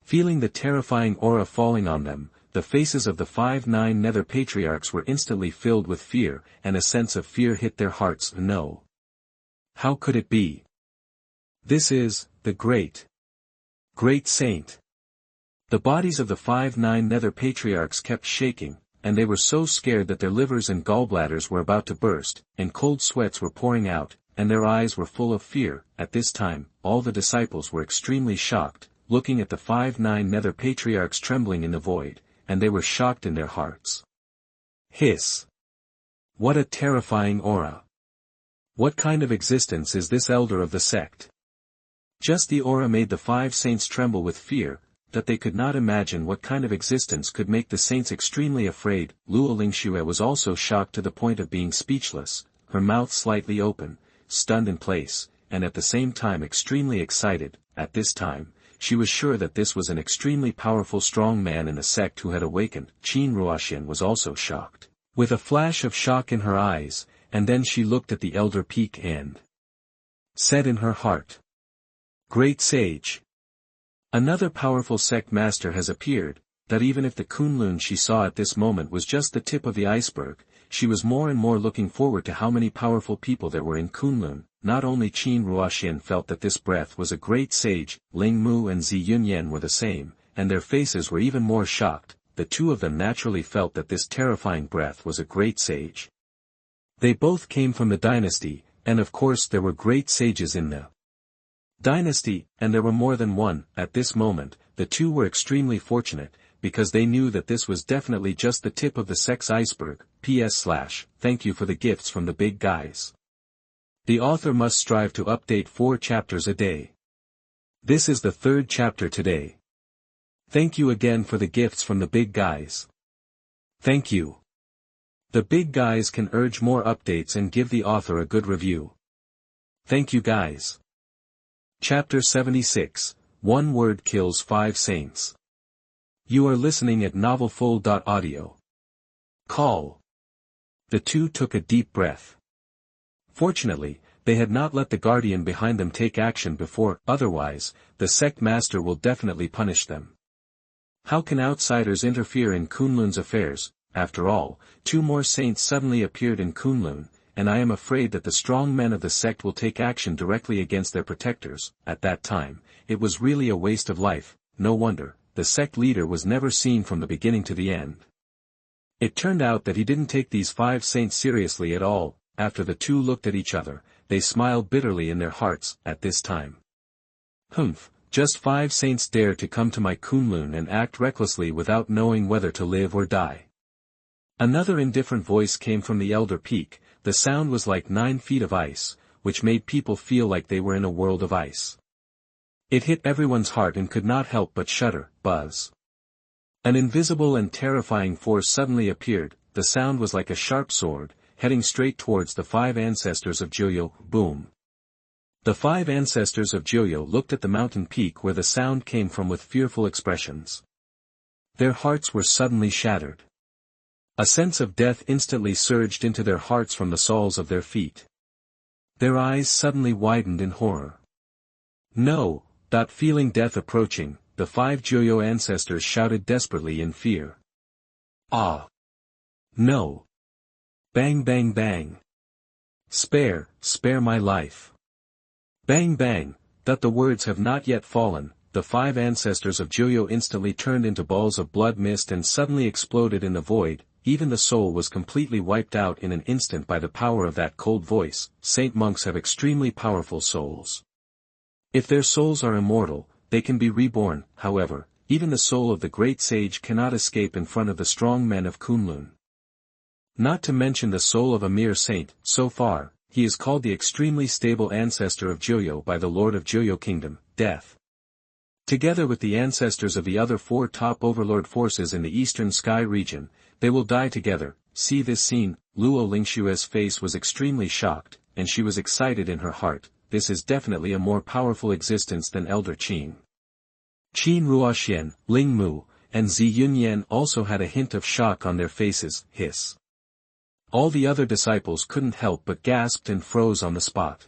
Feeling the terrifying aura falling on them, the faces of the 5 Nether Patriarchs were instantly filled with fear, and a sense of fear hit their hearts. No. How could it be? This is, the great saint. The bodies of the 5 Nether Patriarchs kept shaking, and they were so scared that their livers and gallbladders were about to burst, and cold sweats were pouring out, and their eyes were full of fear. At this time, all the disciples were extremely shocked, looking at the 5 Nether Patriarchs trembling in the void, and they were shocked in their hearts. Hiss! What a terrifying aura! What kind of existence is this elder of the sect? Just the aura made the 5 saints tremble with fear, that they could not imagine what kind of existence could make the saints extremely afraid. Luo Lingxue was also shocked to the point of being speechless, her mouth slightly open, stunned in place, and at the same time extremely excited. At this time, she was sure that this was an extremely powerful strong man in the sect who had awakened. Qin Ruoxian was also shocked, with a flash of shock in her eyes, and then she looked at the elder peak and said in her heart, "Great sage! Another powerful sect master has appeared." That even if the Kunlun she saw at this moment was just the tip of the iceberg, she was more and more looking forward to how many powerful people there were in Kunlun. not only Qin Ruoxian felt that this breath was a great sage, Ling Mu and Zi Yunyan were the same, and their faces were even more shocked. The two of them naturally felt that this terrifying breath was a great sage. They both came from the dynasty, and of course there were great sages in the dynasty, and there were more than one. At this moment, the two were extremely fortunate, because they knew that this was definitely just the tip of the Sect's iceberg. Thank you for the gifts from the big guys. The author must strive to update 4 chapters a day. This is the 3rd chapter today. Thank you again for the gifts from the big guys. Thank you. The big guys can urge more updates and give the author a good review. Thank you guys. Chapter 76, One Word Kills 5 Saints. You are listening at novelfull.audio. Call. The two took a deep breath. Fortunately, they had not let the guardian behind them take action before, otherwise, the sect master will definitely punish them. How can outsiders interfere in Kunlun's affairs? After all, 2 more saints suddenly appeared in Kunlun, and I am afraid that the strong men of the sect will take action directly against their protectors. At that time, it was really a waste of life. No wonder, the sect leader was never seen from the beginning to the end. It turned out that he didn't take these 5 saints seriously at all. After the two looked at each other, they smiled bitterly in their hearts. At this time, humph. Just 5 saints dare to come to my Kunlun and act recklessly without knowing whether to live or die. Another indifferent voice came from the Elder Peak. The sound was like 9 feet of ice, which made people feel like they were in a world of ice. It hit everyone's heart and could not help but shudder. Buzz. An invisible and terrifying force suddenly appeared. The sound was like a sharp sword, heading straight towards the 5 ancestors of Joyo. Boom. The 5 ancestors of Joyo looked at the mountain peak where the sound came from with fearful expressions. Their hearts were suddenly shattered. A sense of death instantly surged into their hearts from the soles of their feet. Their eyes suddenly widened in horror. No! Feeling death approaching, the 5 Joyo ancestors shouted desperately in fear. Ah! No! Bang bang bang! Spare my life! Bang bang! The words have not yet fallen. The 5 ancestors of Joyo instantly turned into balls of blood mist and suddenly exploded in the void. Even the soul was completely wiped out in an instant by the power of that cold voice. Saint monks have extremely powerful souls. If their souls are immortal, they can be reborn. However, even the soul of the great sage cannot escape in front of the strong men of Kunlun. Not to mention the soul of a mere saint. So far, he is called the extremely stable ancestor of Joyo by the Lord of Joyo Kingdom, Death. Together with the ancestors of the other 4 top overlord forces in the eastern sky region, they will die together. See this scene. Luo Lingshue's face was extremely shocked, and she was excited in her heart. This is definitely a more powerful existence than Elder Qin. Qin Ruoxian, Ling Mu, and Zi Yunyan also had a hint of shock on their faces. Hiss. All the other disciples couldn't help but gasped and froze on the spot.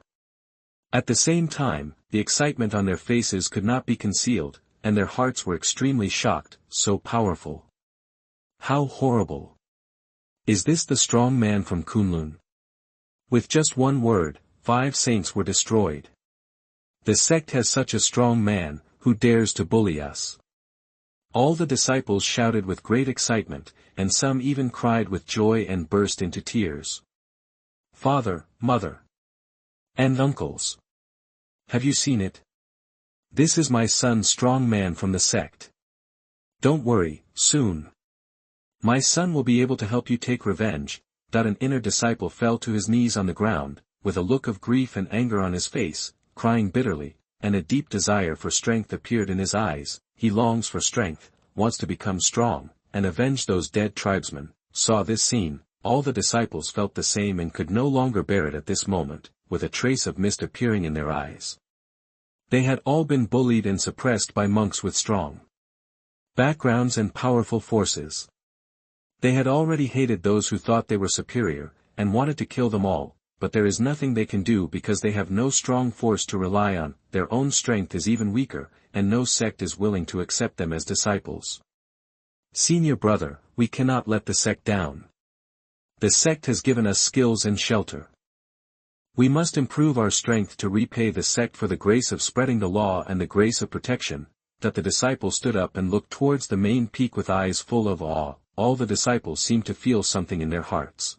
At the same time, the excitement on their faces could not be concealed, and their hearts were extremely shocked. So powerful. How horrible. Is this the strong man from Kunlun? With just one word, 5 saints were destroyed. The sect has such a strong man, who dares to bully us? All the disciples shouted with great excitement, and some even cried with joy and burst into tears. Father, mother, and uncles. Have you seen it? This is my son, strong man from the sect. Don't worry, soon. My son will be able to help you take revenge. An inner disciple fell to his knees on the ground, with a look of grief and anger on his face, crying bitterly, and a deep desire for strength appeared in his eyes. He longs for strength, wants to become strong, and avenge those dead tribesmen. Saw this scene, all the disciples felt the same and could no longer bear it at this moment, with a trace of mist appearing in their eyes. They had all been bullied and suppressed by monks with strong backgrounds and powerful forces. They had already hated those who thought they were superior, and wanted to kill them all, but there is nothing they can do because they have no strong force to rely on. Their own strength is even weaker, and no sect is willing to accept them as disciples. Senior brother, we cannot let the sect down. The sect has given us skills and shelter. We must improve our strength to repay the sect for the grace of spreading the law and the grace of protection. That the disciple stood up and looked towards the main peak with eyes full of awe. All the disciples seemed to feel something in their hearts.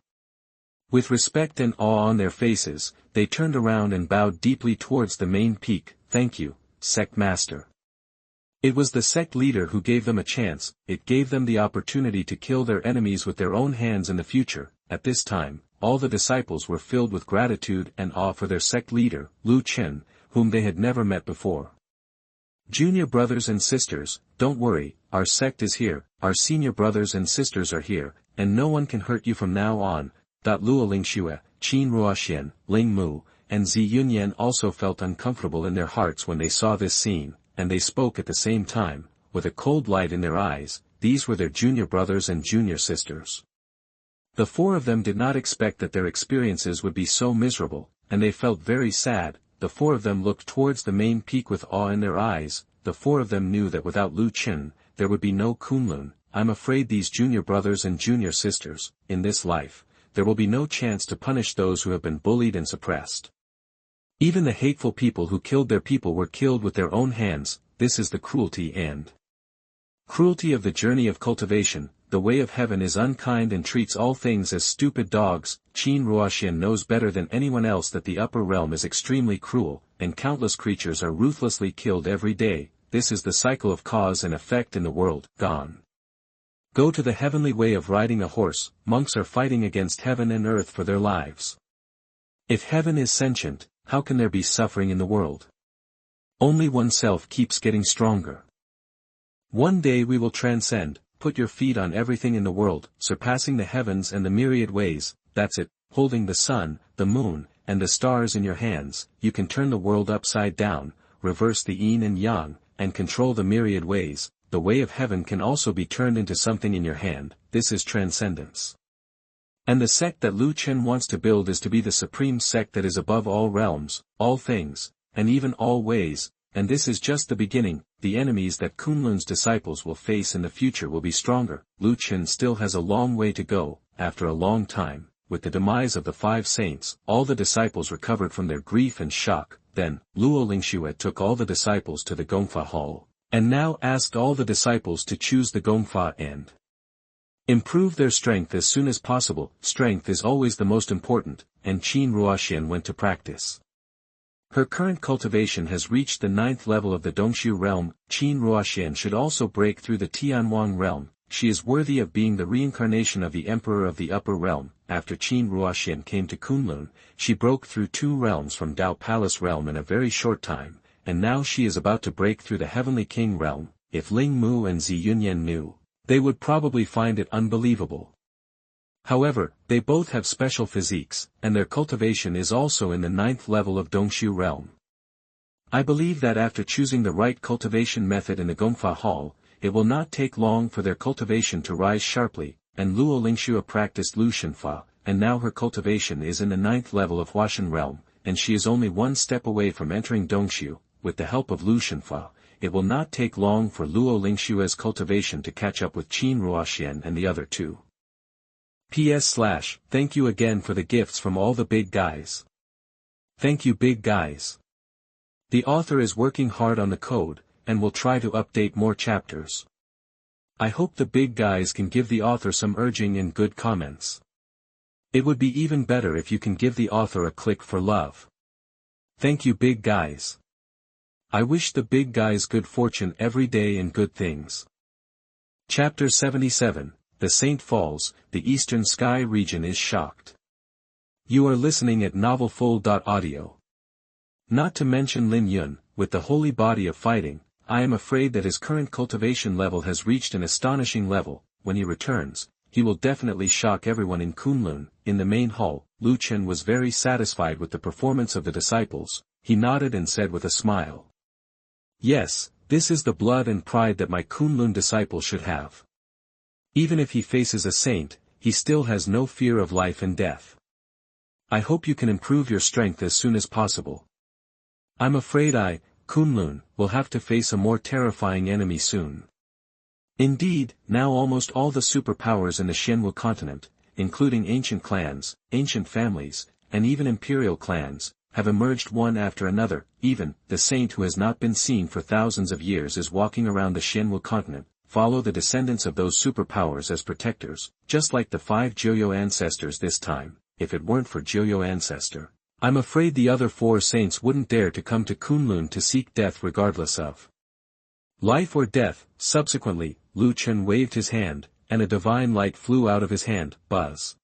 With respect and awe on their faces, they turned around and bowed deeply towards the main peak. Thank you, Sect Master. It was the sect leader who gave them a chance. It gave them the opportunity to kill their enemies with their own hands in the future. At this time, all the disciples were filled with gratitude and awe for their sect leader, Chen, whom they had never met before. Junior brothers and sisters, don't worry, our sect is here, our senior brothers and sisters are here, and no one can hurt you from now on. Luo Lingxue, Qin Ruoxian, Ling Mu, and Zi Yunyan also felt uncomfortable in their hearts when they saw this scene, and they spoke at the same time, with a cold light in their eyes. These were their junior brothers and junior sisters. The four of them did not expect that their experiences would be so miserable, and they felt very sad. The four of them looked towards the main peak with awe in their eyes. The four of them knew that without Chen, there would be no Kunlun. I'm afraid these junior brothers and junior sisters, in this life, there will be no chance to punish those who have been bullied and suppressed. Even the hateful people who killed their people were killed with their own hands. This is the cruelty and cruelty of the journey of cultivation. The way of heaven is unkind and treats all things as stupid dogs. Qin Ruoxian knows better than anyone else that the upper realm is extremely cruel, and countless creatures are ruthlessly killed every day. This is the cycle of cause and effect in the world. Gone. Go to the heavenly way of riding a horse. Monks are fighting against heaven and earth for their lives. If heaven is sentient, how can there be suffering in the world? Only oneself keeps getting stronger. One day we will transcend. Put your feet on everything in the world, surpassing the heavens and the myriad ways. That's it. Holding the sun, the moon, and the stars in your hands, you can turn the world upside down, reverse the yin and yang, and control the myriad ways. The way of heaven can also be turned into something in your hand. This is transcendence. And the sect that Chen wants to build is to be the supreme sect that is above all realms, all things, and even all ways. And this is just the beginning. The enemies that Kunlun's disciples will face in the future will be stronger. Chen still has a long way to go. After a long time, with the demise of the 5 saints, all the disciples recovered from their grief and shock. Then, Luo Lingxue took all the disciples to the Gongfa hall, and now asked all the disciples to choose the Gongfa and improve their strength as soon as possible. Strength is always the most important, and Qin Ruoxian went to practice. Her current cultivation has reached the 9th level of the Dongxu realm. Qin Ruoxian should also break through the Tianhuang realm. She is worthy of being the reincarnation of the Emperor of the Upper Realm. After Qin Ruoxian came to Kunlun, she broke through 2 realms from Dao Palace realm in a very short time, and now she is about to break through the Heavenly King realm. If Ling Mu and Zi Yunyan knew, they would probably find it unbelievable. However, they both have special physiques, and their cultivation is also in the 9th level of Dongxu realm. I believe that after choosing the right cultivation method in the Gongfa Hall, it will not take long for their cultivation to rise sharply, and Luo Lingxue practiced Lushenfa, and now her cultivation is in the 9th level of Huashan realm, and she is only 1 step away from entering Dongxu. With the help of Lushenfa, it will not take long for Luo Lingxue's cultivation to catch up with Qin Ruoxian and the other 2. Thank you again for the gifts from all the big guys. Thank you big guys. The author is working hard on the code, and will try to update more chapters. I hope the big guys can give the author some urging and good comments. It would be even better if you can give the author a click for love. Thank you big guys. I wish the big guys good fortune every day and good things. Chapter 77. The Saint Falls. The Eastern Sky region is shocked. You are listening at novelfull.audio. Not to mention Lin Yun, with the holy body of fighting, I am afraid that his current cultivation level has reached an astonishing level. When he returns, he will definitely shock everyone in Kunlun. In the main hall, Chen was very satisfied with the performance of the disciples. He nodded and said with a smile, "Yes, this is the blood and pride that my Kunlun disciple should have. Even if he faces a saint, he still has no fear of life and death. I hope you can improve your strength as soon as possible. I'm afraid I, Kunlun, will have to face a more terrifying enemy soon." Indeed, now almost all the superpowers in the Xianwu continent, including ancient clans, ancient families, and even imperial clans, have emerged one after another. Even the saint who has not been seen for thousands of years is walking around the Xuanhuan continent. Follow the descendants of those superpowers as protectors, just like the 5 Joyo ancestors this time. If it weren't for Joyo ancestor, I'm afraid the other 4 saints wouldn't dare to come to Kunlun to seek death regardless of life or death. Subsequently, Chen waved his hand, and a divine light flew out of his hand. Buzz.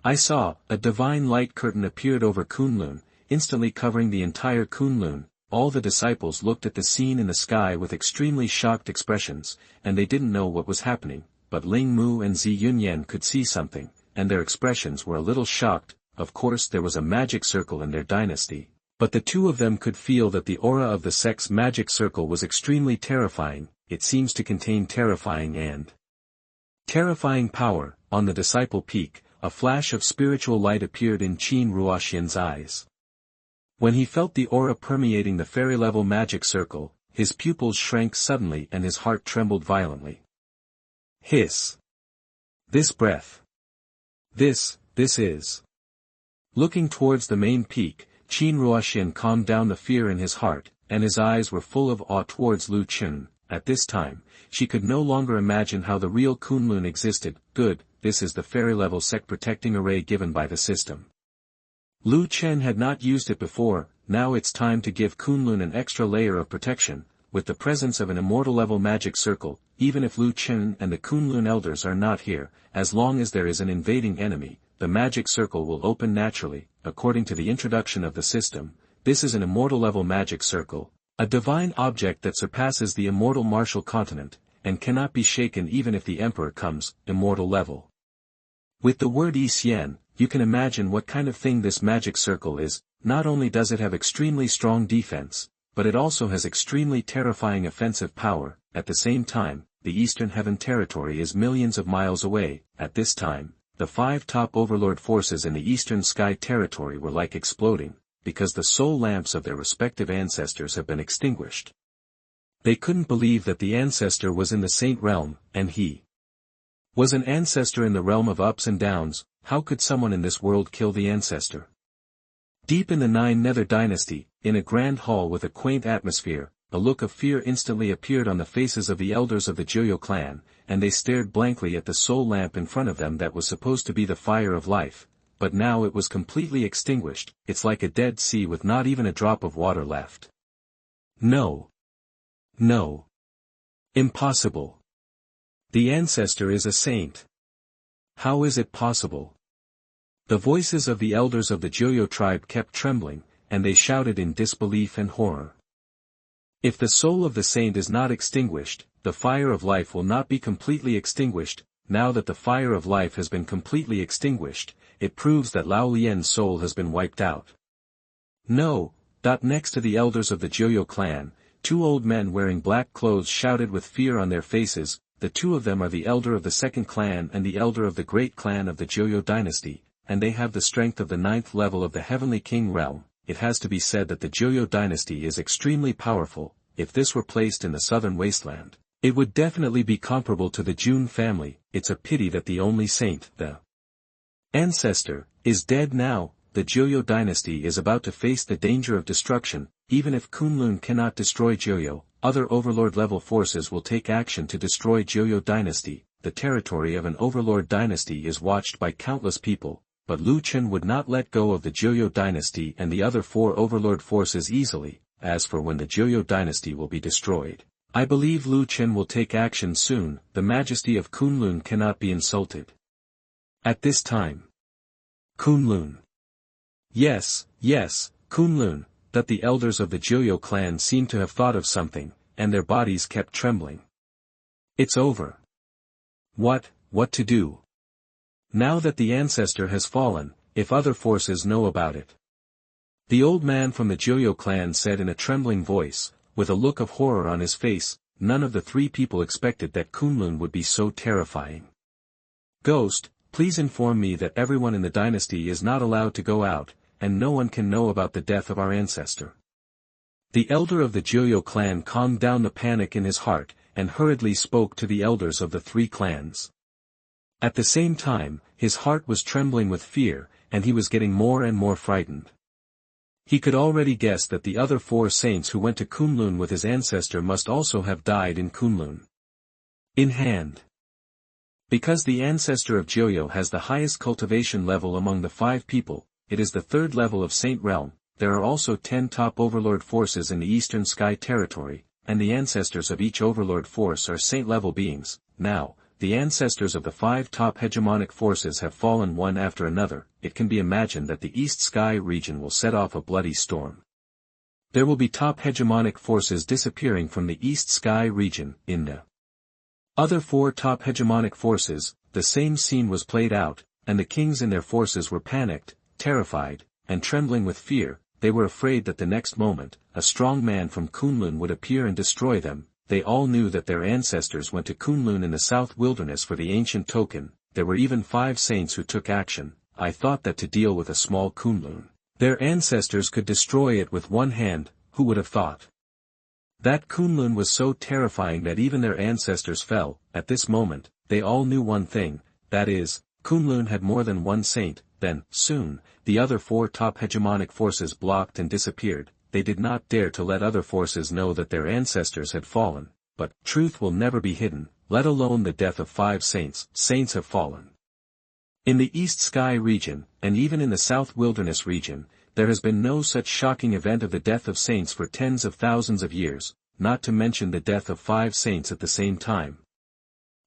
I saw, a divine light curtain appeared over Kunlun, instantly covering the entire Kunlun. All the disciples looked at the scene in the sky with extremely shocked expressions, and they didn't know what was happening, but Ling Mu and Zi Yunyan could see something, and their expressions were a little shocked. Of course there was a magic circle in their dynasty, but the two of them could feel that the aura of the sect's magic circle was extremely terrifying. It seems to contain terrifying power. On the disciple peak, a flash of spiritual light appeared in Qin Ruoxian's eyes. When he felt the aura permeating the fairy-level magic circle, his pupils shrank suddenly and his heart trembled violently. Hiss! This breath! This is... Looking towards the main peak, Qin Ruoxian calmed down the fear in his heart, and his eyes were full of awe towards Chen. At this time, she could no longer imagine how the real Kunlun existed. Good, this is the fairy-level sect protecting array given by the system. Chen had not used it before. Now it's time to give Kunlun an extra layer of protection, with the presence of an immortal-level magic circle. Even if Chen and the Kunlun elders are not here, as long as there is an invading enemy, the magic circle will open naturally. According to the introduction of the system, this is an immortal-level magic circle, a divine object that surpasses the immortal martial continent, and cannot be shaken even if the emperor comes. Immortal level. With the word Xian, you can imagine what kind of thing this magic circle is. Not only does it have extremely strong defense, but it also has extremely terrifying offensive power. At the same time, the Eastern Heaven territory is millions of miles away. At this time, the 5 top overlord forces in the Eastern Sky territory were like exploding, because the soul lamps of their respective ancestors have been extinguished. They couldn't believe that the ancestor was in the saint realm, and he was an ancestor in the realm of ups and downs. How could someone in this world kill the ancestor? Deep in the 9 Nether dynasty, in a grand hall with a quaint atmosphere, a look of fear instantly appeared on the faces of the elders of the Joyo clan, and they stared blankly at the soul lamp in front of them that was supposed to be the fire of life, but now it was completely extinguished. It's like a dead sea with not even a drop of water left. No. No. Impossible. The ancestor is a saint. How is it possible? The voices of the elders of the Joyo tribe kept trembling, and they shouted in disbelief and horror. If the soul of the saint is not extinguished, the fire of life will not be completely extinguished. Now that the fire of life has been completely extinguished, it proves that Lao Lian's soul has been wiped out. No. Next to the elders of the Joyo clan, 2 old men wearing black clothes shouted with fear on their faces. The 2 of them are the elder of the 2nd clan and the elder of the great clan of the Joyo dynasty, and they have the strength of the 9th level of the Heavenly King realm. It has to be said that the Joyo dynasty is extremely powerful. If this were placed in the southern wasteland, it would definitely be comparable to the Jun family. It's a pity that the only saint, the ancestor, is dead now. The Joyo dynasty is about to face the danger of destruction. Even if Kunlun cannot destroy Joyo, other overlord-level forces will take action to destroy Joyo dynasty. The territory of an overlord dynasty is watched by countless people, but Chen would not let go of the Joyo dynasty and the other 4 overlord forces easily. As for when the Joyo dynasty will be destroyed, I believe Chen will take action soon. The majesty of Kunlun cannot be insulted. At this time, Kunlun. Yes, Kunlun. That the elders of the Joyo clan seemed to have thought of something, and their bodies kept trembling. It's over. What to do? Now that the ancestor has fallen, if other forces know about it. The old man from the Joyo clan said in a trembling voice, with a look of horror on his face. None of the 3 people expected that Kunlun would be so terrifying. Ghost, please inform me that everyone in the dynasty is not allowed to go out, and no one can know about the death of our ancestor. The elder of the Joyo clan calmed down the panic in his heart, and hurriedly spoke to the elders of the 3 clans. At the same time, his heart was trembling with fear, and he was getting more and more frightened. He could already guess that the other 4 saints who went to Kunlun with his ancestor must also have died in Kunlun. In hand. Because the ancestor of Joyo has the highest cultivation level among the 5 people, it is the 3rd level of Saint Realm. There are also 10 top overlord forces in the Eastern Sky Territory, and the ancestors of each overlord force are saint-level beings. Now, the ancestors of the 5 top hegemonic forces have fallen one after another. It can be imagined that the East Sky region will set off a bloody storm. There will be top hegemonic forces disappearing from the East Sky region. In the other 4 top hegemonic forces, the same scene was played out, and the kings and their forces were panicked, terrified, and trembling with fear. They were afraid that the next moment, a strong man from Kunlun would appear and destroy them. They all knew that their ancestors went to Kunlun in the South Wilderness for the ancient token. There were even 5 saints who took action. I thought that to deal with a small Kunlun, their ancestors could destroy it with one hand. Who would have thought? That Kunlun was so terrifying that even their ancestors fell. At this moment, they all knew one thing, that is, Kunlun had more than one saint. Then, soon, the other 4 top hegemonic forces blocked and disappeared. They did not dare to let other forces know that their ancestors had fallen. But, truth will never be hidden, let alone the death of 5 saints. Saints have fallen. In the East Sky region, and even in the South Wilderness region, there has been no such shocking event of the death of saints for tens of thousands of years, not to mention the death of 5 saints at the same time.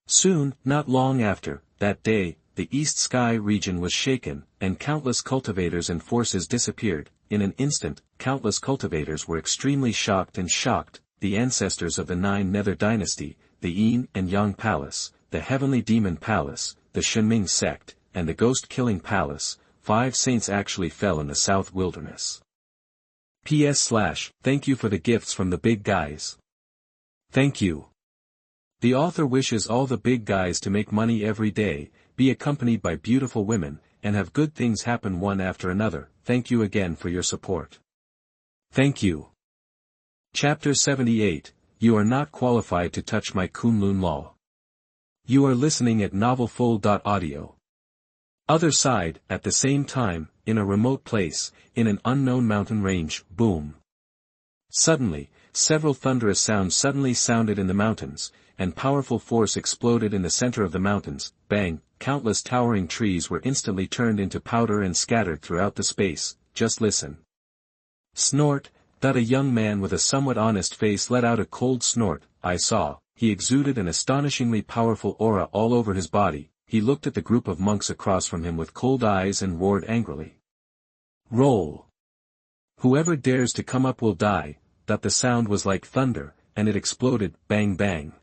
Soon, not long after, that day, the East Sky region was shaken, and countless cultivators and forces disappeared. In an instant, countless cultivators were extremely shocked. The ancestors of the 9 Nether dynasty, the Yin and Yang Palace, the Heavenly Demon Palace, the Shenming Sect, and the Ghost-Killing Palace, 5 saints actually fell in the South Wilderness. Thank you for the gifts from the big guys. Thank you. The author wishes all the big guys to make money every day, be accompanied by beautiful women, and have good things happen one after another. Thank you again for your support. Thank you. Chapter 78, You are not qualified to touch my Kunlun Law. You are listening at novelfull.audio. Other side, at the same time, in a remote place, in an unknown mountain range, boom. Suddenly, several thunderous sounds suddenly sounded in the mountains, and powerful force exploded in the center of the mountains. Bang, countless towering trees were instantly turned into powder and scattered throughout the space. Just listen. Snort, that a young man with a somewhat honest face let out a cold snort. I saw, he exuded an astonishingly powerful aura all over his body. He looked at the group of monks across from him with cold eyes and roared angrily. Roll. Whoever dares to come up will die. That the sound was like thunder, and it exploded. Bang bang.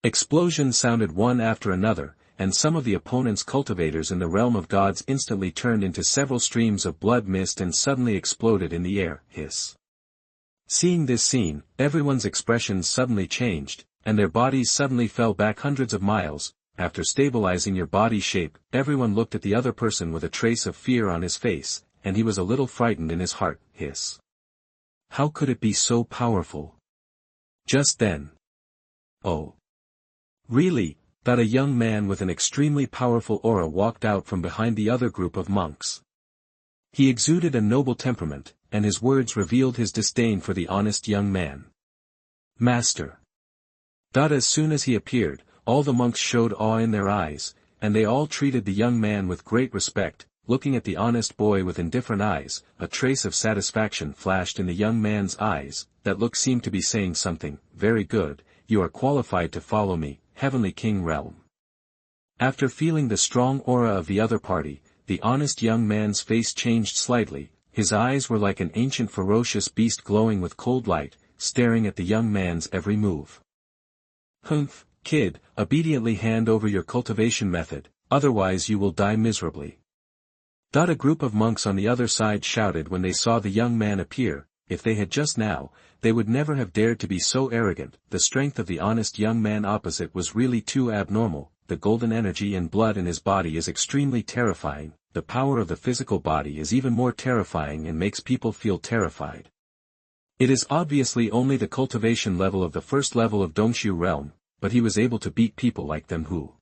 Explosions sounded one after another, and some of the opponent's cultivators in the realm of gods instantly turned into several streams of blood mist and suddenly exploded in the air. Hiss. Seeing this scene, everyone's expressions suddenly changed, and their bodies suddenly fell back hundreds of miles. After stabilizing your body shape, everyone looked at the other person with a trace of fear on his face, and he was a little frightened in his heart. Hiss. How could it be so powerful? Just then. Oh. Really? That a young man with an extremely powerful aura walked out from behind the other group of monks. He exuded a noble temperament, and his words revealed his disdain for the honest young man. Master. As soon as he appeared, all the monks showed awe in their eyes, and they all treated the young man with great respect. Looking at the honest boy with indifferent eyes, a trace of satisfaction flashed in the young man's eyes. That look seemed to be saying something. Very good, you are qualified to follow me, Heavenly King Realm. After feeling the strong aura of the other party, the honest young man's face changed slightly. His eyes were like an ancient ferocious beast glowing with cold light, staring at the young man's every move. Humph, kid, obediently hand over your cultivation method, otherwise you will die miserably. A group of monks on the other side shouted when they saw the young man appear. If they had just now, they would never have dared to be so arrogant. The strength of the honest young man opposite was really too abnormal. The golden energy and blood in his body is extremely terrifying. The power of the physical body is even more terrifying and makes people feel terrified. It is obviously only the cultivation level of the first level of Dongxu realm, but he was able to beat people like them who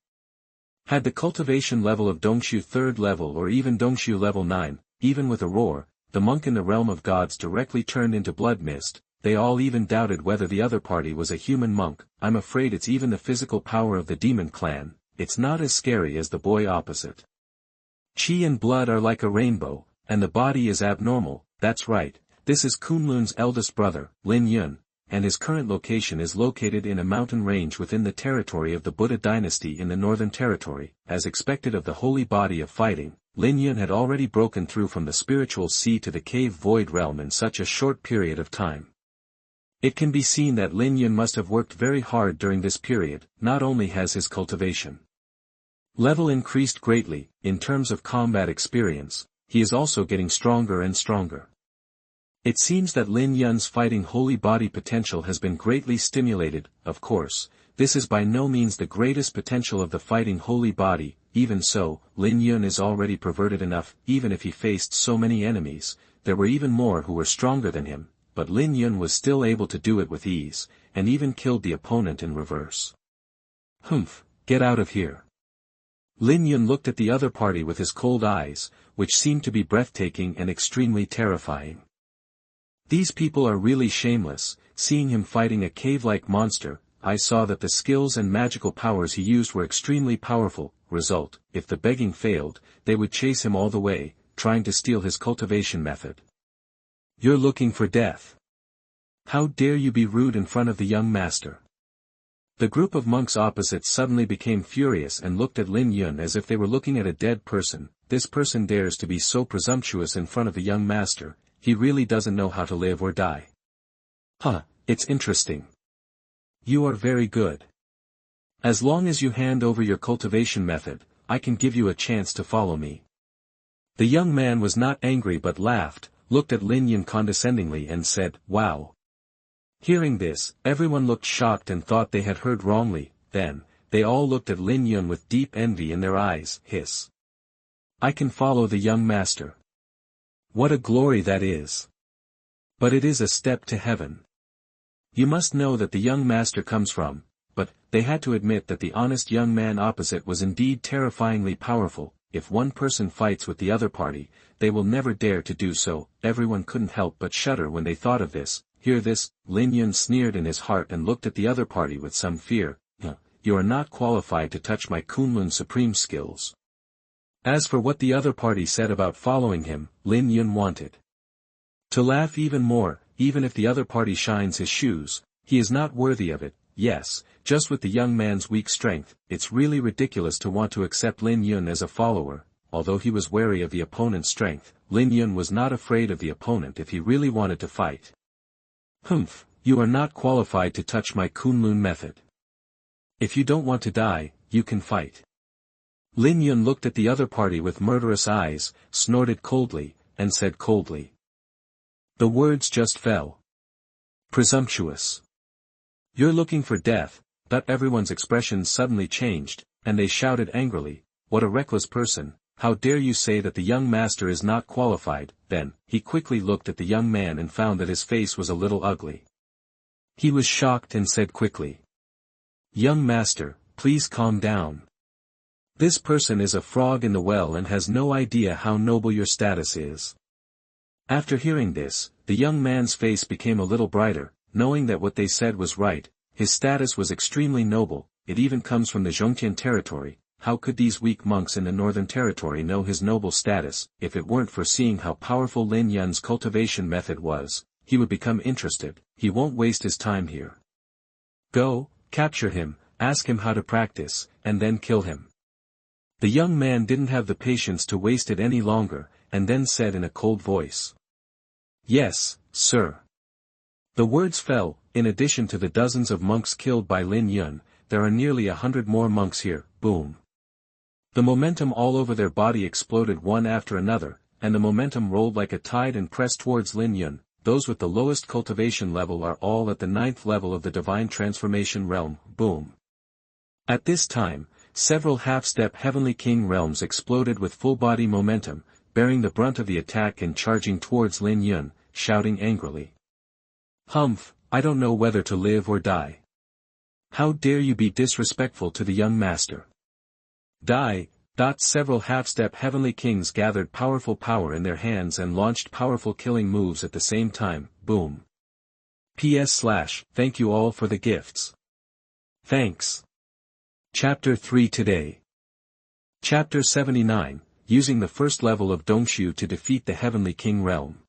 Had the cultivation level of Dongxu 3rd level or even Dongxu level 9, even with a roar, the monk in the realm of gods directly turned into blood mist. They all even doubted whether the other party was a human monk. I'm afraid it's even the physical power of the demon clan. It's not as scary as the boy opposite. Qi and blood are like a rainbow, and the body is abnormal. That's right, this is Kunlun's eldest brother, Lin Yun, and his current location is located in a mountain range within the territory of the Buddha dynasty in the Northern Territory. As expected of the holy body of fighting, Lin Yun had already broken through from the spiritual sea to the cave void realm in such a short period of time. It can be seen that Lin Yun must have worked very hard during this period. Not only has his cultivation level increased greatly, in terms of combat experience, he is also getting stronger and stronger. It seems that Lin Yun's fighting holy body potential has been greatly stimulated. Of course, this is by no means the greatest potential of the fighting holy body. Even so, Lin Yun is already perverted enough. Even if he faced so many enemies, there were even more who were stronger than him, but Lin Yun was still able to do it with ease, and even killed the opponent in reverse. Humph, get out of here. Lin Yun looked at the other party with his cold eyes, which seemed to be breathtaking and extremely terrifying. These people are really shameless. Seeing him fighting a cave-like monster, I saw that the skills and magical powers he used were extremely powerful. Result, if the begging failed, they would chase him all the way, trying to steal his cultivation method. You're looking for death. How dare you be rude in front of the young master? The group of monks opposite suddenly became furious and looked at Lin Yun as if they were looking at a dead person. This person dares to be so presumptuous in front of the young master. He really doesn't know how to live or die. Huh, it's interesting. You are very good. As long as you hand over your cultivation method, I can give you a chance to follow me. The young man was not angry but laughed, looked at Lin Yun condescendingly and said, "Wow." Hearing this, everyone looked shocked and thought they had heard wrongly. Then, they all looked at Lin Yun with deep envy in their eyes. Hiss. I can follow the young master. What a glory that is. But it is a step to heaven. You must know that the young master comes from, but, they had to admit that the honest young man opposite was indeed terrifyingly powerful. If one person fights with the other party, they will never dare to do so. Everyone couldn't help but shudder when they thought of this. Hear this, Lin Yun sneered in his heart and looked at the other party with some fear. You are not qualified to touch my Kunlun supreme skills. As for what the other party said about following him, Lin Yun wanted to laugh even more. Even if the other party shines his shoes, he is not worthy of it. Yes, just with the young man's weak strength, it's really ridiculous to want to accept Lin Yun as a follower. Although he was wary of the opponent's strength, Lin Yun was not afraid of the opponent if he really wanted to fight. Humph, you are not qualified to touch my Kunlun method. If you don't want to die, you can fight. Lin Yun looked at the other party with murderous eyes, snorted coldly, and said coldly. The words just fell. Presumptuous. You're looking for death. But everyone's expressions suddenly changed, and they shouted angrily, what a reckless person, how dare you say that the young master is not qualified. Then, he quickly looked at the young man and found that his face was a little ugly. He was shocked and said quickly. Young master, please calm down. This person is a frog in the well and has no idea how noble your status is. After hearing this, the young man's face became a little brighter, knowing that what they said was right. His status was extremely noble, it even comes from the Zhongtian territory. How could these weak monks in the Northern Territory know his noble status? If it weren't for seeing how powerful Lin Yun's cultivation method was, he would become interested. He won't waste his time here. Go, capture him, ask him how to practice, and then kill him. The young man didn't have the patience to waste it any longer, and then said in a cold voice. Yes, sir. The words fell. In addition to the dozens of monks killed by Lin Yun, there are nearly 100 more monks here. Boom. The momentum all over their body exploded one after another, and the momentum rolled like a tide and pressed towards Lin Yun. Those with the lowest cultivation level are all at the 9th level of the divine transformation realm. Boom. At this time, several half-step heavenly king realms exploded with full-body momentum, bearing the brunt of the attack and charging towards Lin Yun, shouting angrily. Humph, I don't know whether to live or die. How dare you be disrespectful to the young master? Die. Several half-step heavenly kings gathered powerful power in their hands and launched powerful killing moves at the same time, boom. Thank you all for the gifts. Thanks. Chapter 3 Today. Chapter 79, Using the First Level of Dongxu to Defeat the Heavenly King Realm.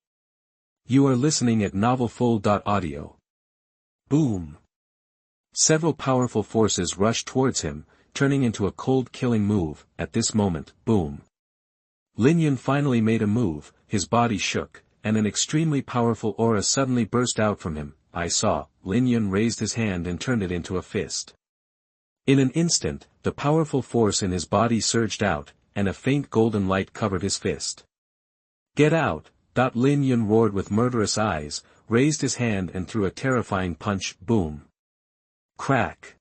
You are listening at NovelFull.audio. Boom. Several powerful forces rushed towards him, turning into a cold killing move. At this moment, boom. Lin Yun finally made a move, his body shook, and an extremely powerful aura suddenly burst out from him. I saw. Lin Yun raised his hand and turned it into a fist. In an instant, the powerful force in his body surged out, and a faint golden light covered his fist. Get out! Lin Yun roared with murderous eyes, raised his hand and threw a terrifying punch. Boom. Crack.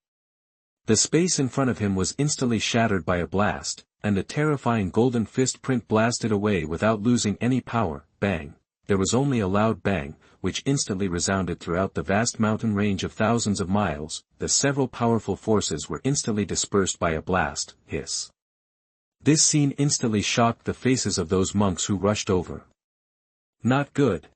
The space in front of him was instantly shattered by a blast, and the terrifying golden fist print blasted away without losing any power. Bang. There was only a loud bang, which instantly resounded throughout the vast mountain range of thousands of miles. The several powerful forces were instantly dispersed by a blast. Hiss. This scene instantly shocked the faces of those monks who rushed over. Not good.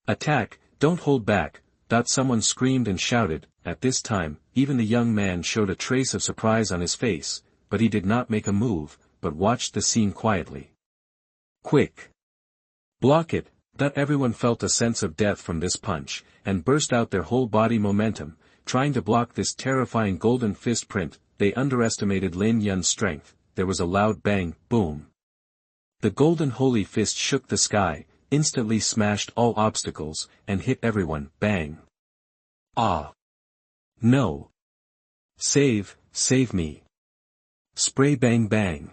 Attack, don't hold back. Someone screamed and shouted. At this time, even the young man showed a trace of surprise on his face, but he did not make a move, but watched the scene quietly. Quick! Block it! Everyone felt a sense of death from this punch, and burst out their whole body momentum, trying to block this terrifying golden fist print. They underestimated Lin Yun's strength. There was a loud bang, boom. The golden holy fist shook the sky, instantly smashed all obstacles, and hit everyone. Bang! Ah! No! Save me! Spray bang bang!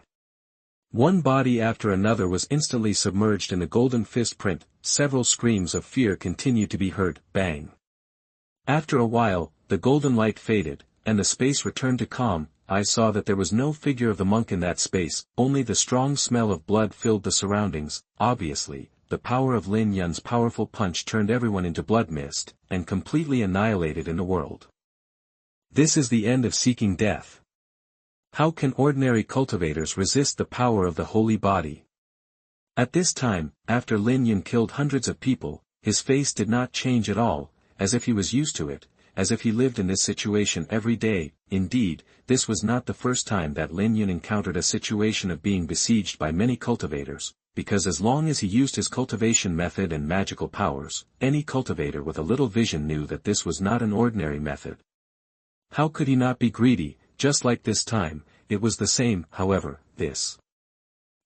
One body after another was instantly submerged in the golden fist print. Several screams of fear continued to be heard. Bang! After a while, the golden light faded, and the space returned to calm. I saw that there was no figure of the monk in that space, only the strong smell of blood filled the surroundings. Obviously, the power of Lin Yun's powerful punch turned everyone into blood mist, and completely annihilated in the world. This is the end of seeking death. How can ordinary cultivators resist the power of the holy body? At this time, after Lin Yun killed hundreds of people, his face did not change at all, as if he was used to it, as if he lived in this situation every day. Indeed, this was not the first time that Lin Yun encountered a situation of being besieged by many cultivators, because as long as he used his cultivation method and magical powers, any cultivator with a little vision knew that this was not an ordinary method. How could he not be greedy? Just like this time, it was the same. However, this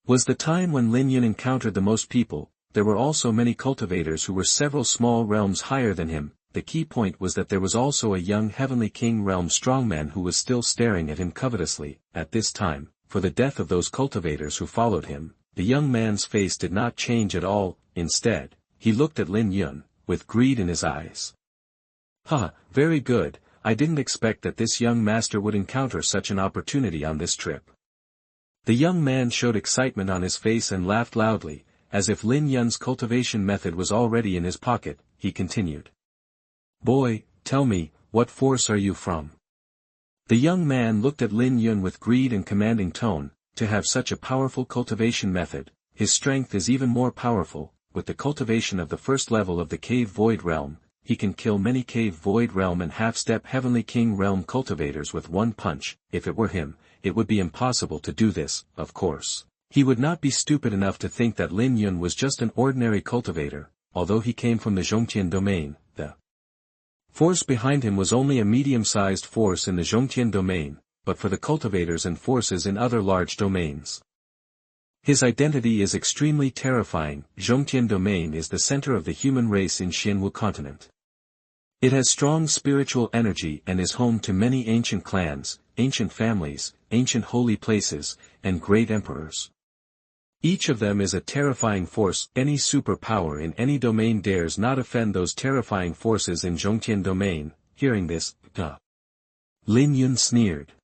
was the time when Lin Yun encountered the most people. There were also many cultivators who were several small realms higher than him. The key point was that there was also a young heavenly king realm strongman who was still staring at him covetously. At this time, for the death of those cultivators who followed him, the young man's face did not change at all. Instead, he looked at Lin Yun, with greed in his eyes. Very good. I didn't expect that this young master would encounter such an opportunity on this trip. The young man showed excitement on his face and laughed loudly, as if Lin Yun's cultivation method was already in his pocket. He continued. Boy, tell me, what force are you from? The young man looked at Lin Yun with greed and commanding tone. To have such a powerful cultivation method, his strength is even more powerful. With the cultivation of the first level of the Cave Void Realm, he can kill many Cave Void Realm and half-step Heavenly King Realm cultivators with one punch. If it were him, it would be impossible to do this. Of course, he would not be stupid enough to think that Lin Yun was just an ordinary cultivator. Although he came from the Zhongtian domain, the force behind him was only a medium-sized force in the Zhongtian domain, but for the cultivators and forces in other large domains. His identity is extremely terrifying. Zhongtian domain is the center of the human race in Xuanhuan continent. It has strong spiritual energy and is home to many ancient clans, ancient families, ancient holy places, and great emperors. Each of them is a terrifying force. Any superpower in any domain dares not offend those terrifying forces in Zhongtian domain. Hearing this, Lin Yun sneered.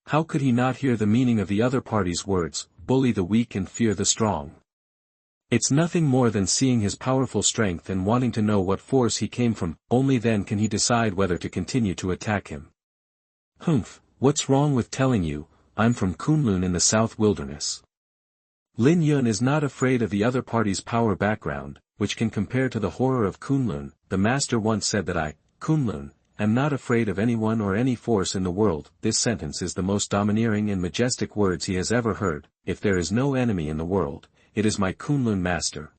How could he not hear the meaning of the other party's words? Bully the weak and fear the strong. It's nothing more than seeing his powerful strength and wanting to know what force he came from. Only then can he decide whether to continue to attack him. What's wrong with telling you? I'm from Kunlun in the South Wilderness. Lin Yun is not afraid of the other party's power background, which can compare to the horror of Kunlun. The master once said that I, Kunlun, am not afraid of anyone or any force in the world. This sentence is the most domineering and majestic words he has ever heard. If there is no enemy in the world, it is my Kunlun master.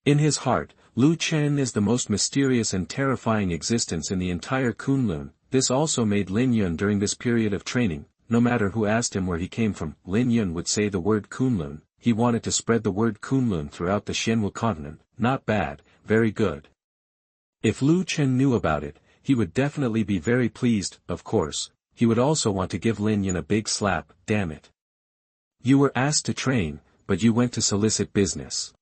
In his heart, Lu Chen is the most mysterious and terrifying existence in the entire Kunlun. This also made Lin Yun during this period of training. No matter who asked him where he came from, Lin Yun would say the word Kunlun. He wanted to spread the word Kunlun throughout the Xianwu continent. Not bad, very good. If Lu Chen knew about it, he would definitely be very pleased. Of course, he would also want to give Lin Yun a big slap. Damn it. You were asked to train, but you went to solicit business.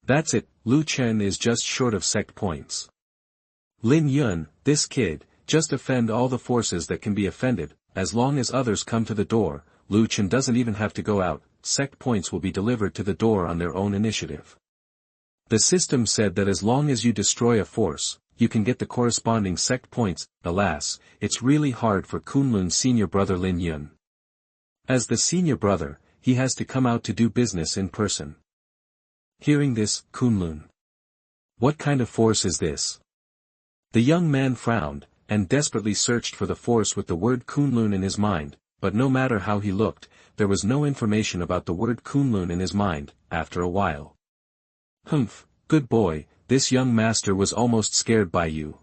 That's it. Lu Chen is just short of sect points. Lin Yun, this kid, just offend all the forces that can be offended. As long as others come to the door, Lu Chen doesn't even have to go out. Sect points will be delivered to the door on their own initiative. The system said that as long as you destroy a force, you can get the corresponding sect points. Alas, it's really hard for Kunlun's senior brother Lin Yun. As the senior brother, he has to come out to do business in person. Hearing this, Kunlun. What kind of force is this? The young man frowned, and desperately searched for the force with the word Kunlun in his mind, but no matter how he looked, there was no information about the word Kunlun in his mind. After a while. Humph, good boy, this young master was almost scared by you.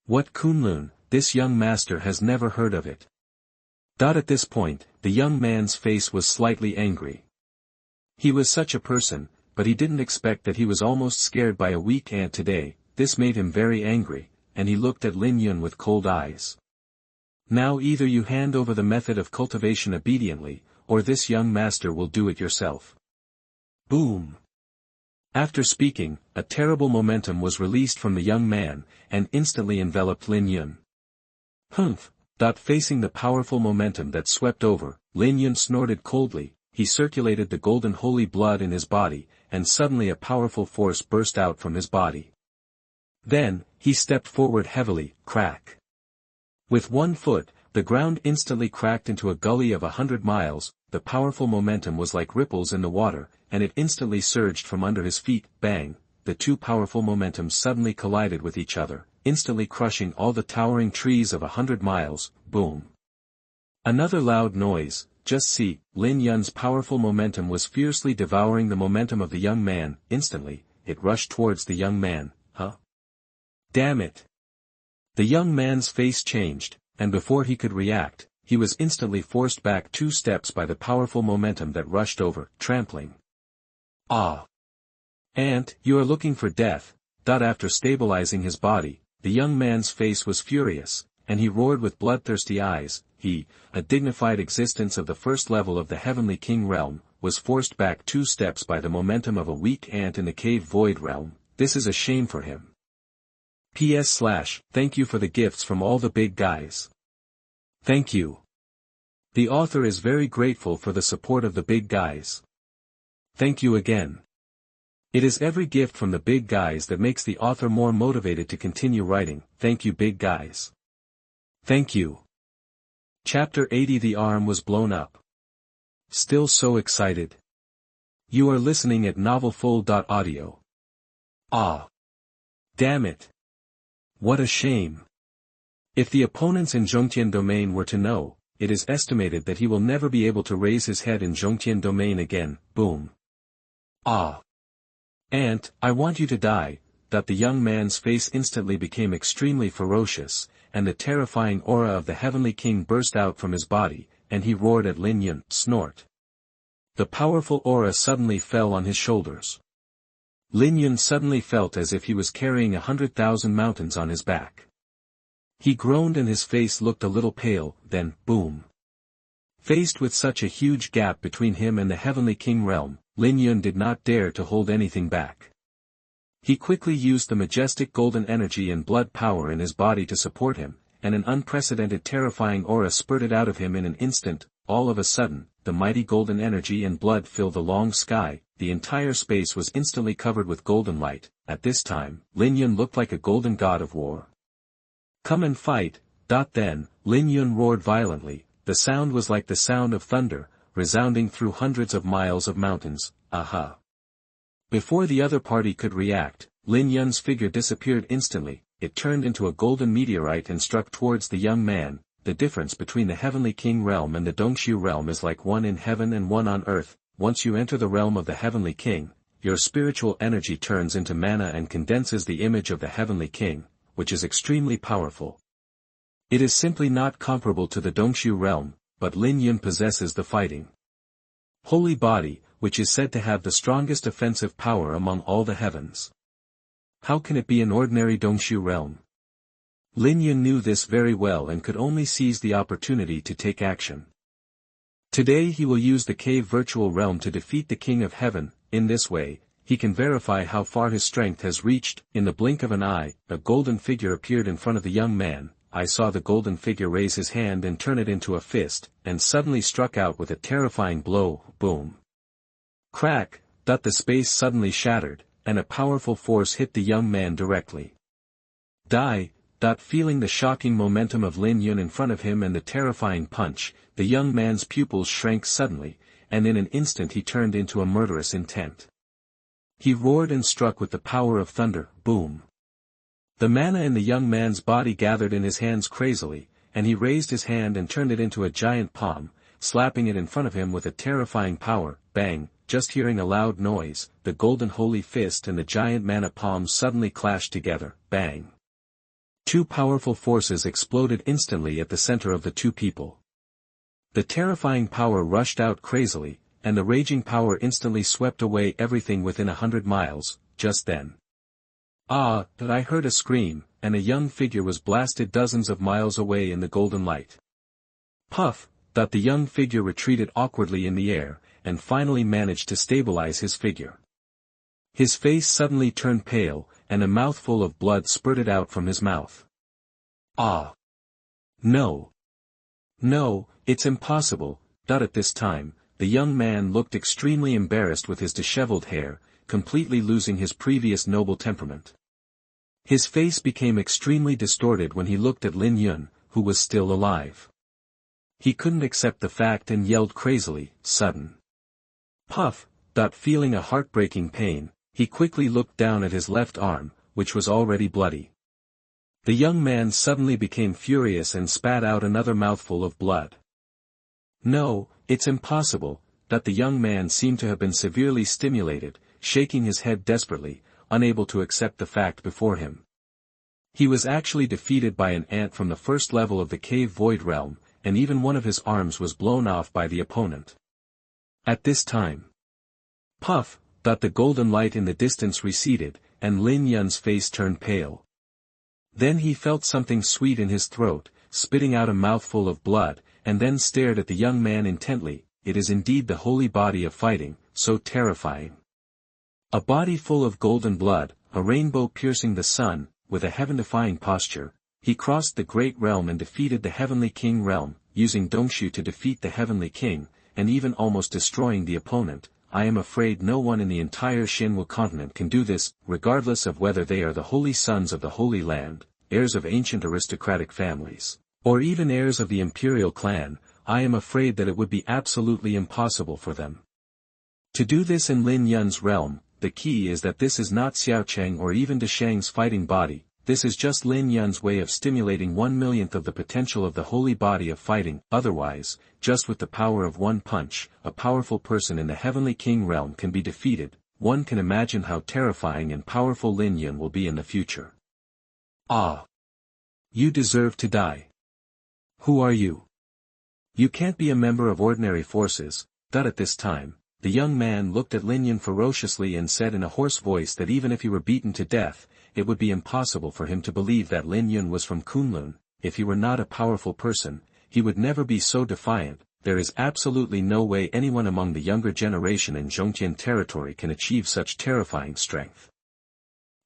What Kunlun? This young master has never heard of it. At this point, the young man's face was slightly angry. He was such a person, but he didn't expect that he was almost scared by a weak ant today. This made him very angry, and he looked at Lin Yun with cold eyes. Now either you hand over the method of cultivation obediently, or this young master will do it yourself. Boom! After speaking, a terrible momentum was released from the young man, and instantly enveloped Lin Yun. Humph! Facing the powerful momentum that swept over, Lin Yun snorted coldly. He circulated the golden holy blood in his body, and suddenly a powerful force burst out from his body. Then, he stepped forward heavily. Crack! With one foot, the ground instantly cracked into a gully of 100 miles. The powerful momentum was like ripples in the water, and it instantly surged from under his feet. Bang! The two powerful momentums suddenly collided with each other, instantly crushing all the towering trees of 100 miles. Boom! Another loud noise. Just see, Lin Yun's powerful momentum was fiercely devouring the momentum of the young man. Instantly, it rushed towards the young man. Huh? Damn it! The young man's face changed, and before he could react, he was instantly forced back 2 steps by the powerful momentum that rushed over, trampling. Ah! Ant, you are looking for death. After stabilizing his body, the young man's face was furious, and he roared with bloodthirsty eyes. He, a dignified existence of the first level of the Heavenly King realm, was forced back 2 steps by the momentum of a weak ant in the cave void realm. This is a shame for him. Thank you for the gifts from all the big guys. Thank you. The author is very grateful for the support of the big guys. Thank you again. It is every gift from the big guys that makes the author more motivated to continue writing. Thank you, big guys. Thank you. Chapter 80. The arm was blown up. Still so excited. You are listening at novelfull.audio. Ah. Damn it. What a shame. If the opponents in Zhongtian domain were to know, it is estimated that he will never be able to raise his head in Zhongtian domain again. Boom. Ah. Ant, I want you to die. The young man's face instantly became extremely ferocious, and the terrifying aura of the Heavenly King burst out from his body, and he roared at Lin Yun. Snort. The powerful aura suddenly fell on his shoulders. Lin Yun suddenly felt as if he was carrying 100,000 mountains on his back. He groaned and his face looked a little pale. Then, boom. Faced with such a huge gap between him and the Heavenly King realm, Lin Yun did not dare to hold anything back. He quickly used the majestic golden energy and blood power in his body to support him, and an unprecedented terrifying aura spurted out of him in an instant. All of a sudden, the mighty golden energy and blood filled the long sky. The entire space was instantly covered with golden light. At this time, Lin Yun looked like a golden god of war. Come and fight. Then, Lin Yun roared violently. the sound was like the sound of thunder, resounding through hundreds of miles of mountains. Aha! Before the other party could react, Lin Yun's figure disappeared instantly. It turned into a golden meteorite and struck towards the young man. The difference between the Heavenly King realm and the Dongxu realm is like one in heaven and one on earth. Once you enter the realm of the Heavenly King, your spiritual energy turns into mana and condenses the image of the Heavenly King, which is extremely powerful. It is simply not comparable to the Dongxu realm, but Lin Yun possesses the fighting holy body, which is said to have the strongest offensive power among all the heavens. How can it be an ordinary Dongxu realm? Lin Yun knew this very well and could only seize the opportunity to take action. Today he will use the cave virtual realm to defeat the King of Heaven. In this way, he can verify how far his strength has reached. In the blink of an eye, a golden figure appeared in front of the young man. I saw the golden figure raise his hand and turn it into a fist, and suddenly struck out with a terrifying blow. Boom! Crack! The space suddenly shattered, and a powerful force hit the young man directly. Die! Feeling the shocking momentum of Lin Yun in front of him and the terrifying punch, the young man's pupils shrank suddenly, and in an instant he turned into a murderous intent. He roared and struck with the power of thunder. Boom! The mana in the young man's body gathered in his hands crazily, and he raised his hand and turned it into a giant palm, slapping it in front of him with a terrifying power. Bang! Just hearing a loud noise, the golden holy fist and the giant mana palm suddenly clashed together. Bang! Two powerful forces exploded instantly at the center of the two people. The terrifying power rushed out crazily, and the raging power instantly swept away everything within 100 miles. Just then, I heard a scream, and a young figure was blasted dozens of miles away in the golden light. Puff! The young figure retreated awkwardly in the air, and finally managed to stabilize his figure. His face suddenly turned pale, and a mouthful of blood spurted out from his mouth. No! No, it's impossible. At this time, the young man looked extremely embarrassed with his disheveled hair, completely losing his previous noble temperament. His face became extremely distorted when he looked at Lin Yun, who was still alive. He couldn't accept the fact and yelled crazily, sudden. Puff! Feeling a heartbreaking pain, he quickly looked down at his left arm, which was already bloody. The young man suddenly became furious and spat out another mouthful of blood. No, it's impossible. The young man seemed to have been severely stimulated, shaking his head desperately, unable to accept the fact before him. He was actually defeated by an ant from the first level of the cave void realm, and even one of his arms was blown off by the opponent. At this time, puff! The golden light in the distance receded, and Lin Yun's face turned pale. Then he felt something sweet in his throat, spitting out a mouthful of blood, and then stared at the young man intently. It is indeed the holy body of fighting, so terrifying. A body full of golden blood, a rainbow piercing the sun, with a heaven-defying posture, he crossed the great realm and defeated the Heavenly King realm, using Dongxu to defeat the Heavenly King, and even almost destroying the opponent. I am afraid no one in the entire Xinwu continent can do this, regardless of whether they are the holy sons of the Holy Land, heirs of ancient aristocratic families, or even heirs of the imperial clan. I am afraid that it would be absolutely impossible for them to do this in Lin Yun's realm. The key is that this is not Xiaocheng or even Deshang's fighting body. This is just Lin Yun's way of stimulating 1/1,000,000th of the potential of the holy body of fighting. Otherwise, just with the power of one punch, a powerful person in the Heavenly King realm can be defeated. One can imagine how terrifying and powerful Lin Yun will be in the future. You deserve to die. Who are you? You can't be a member of ordinary forces. At this time, the young man looked at Lin Yun ferociously and said in a hoarse voice that even if he were beaten to death, it would be impossible for him to believe that Lin Yun was from Kunlun. If he were not a powerful person, he would never be so defiant. There is absolutely no way anyone among the younger generation in Zhongtian territory can achieve such terrifying strength.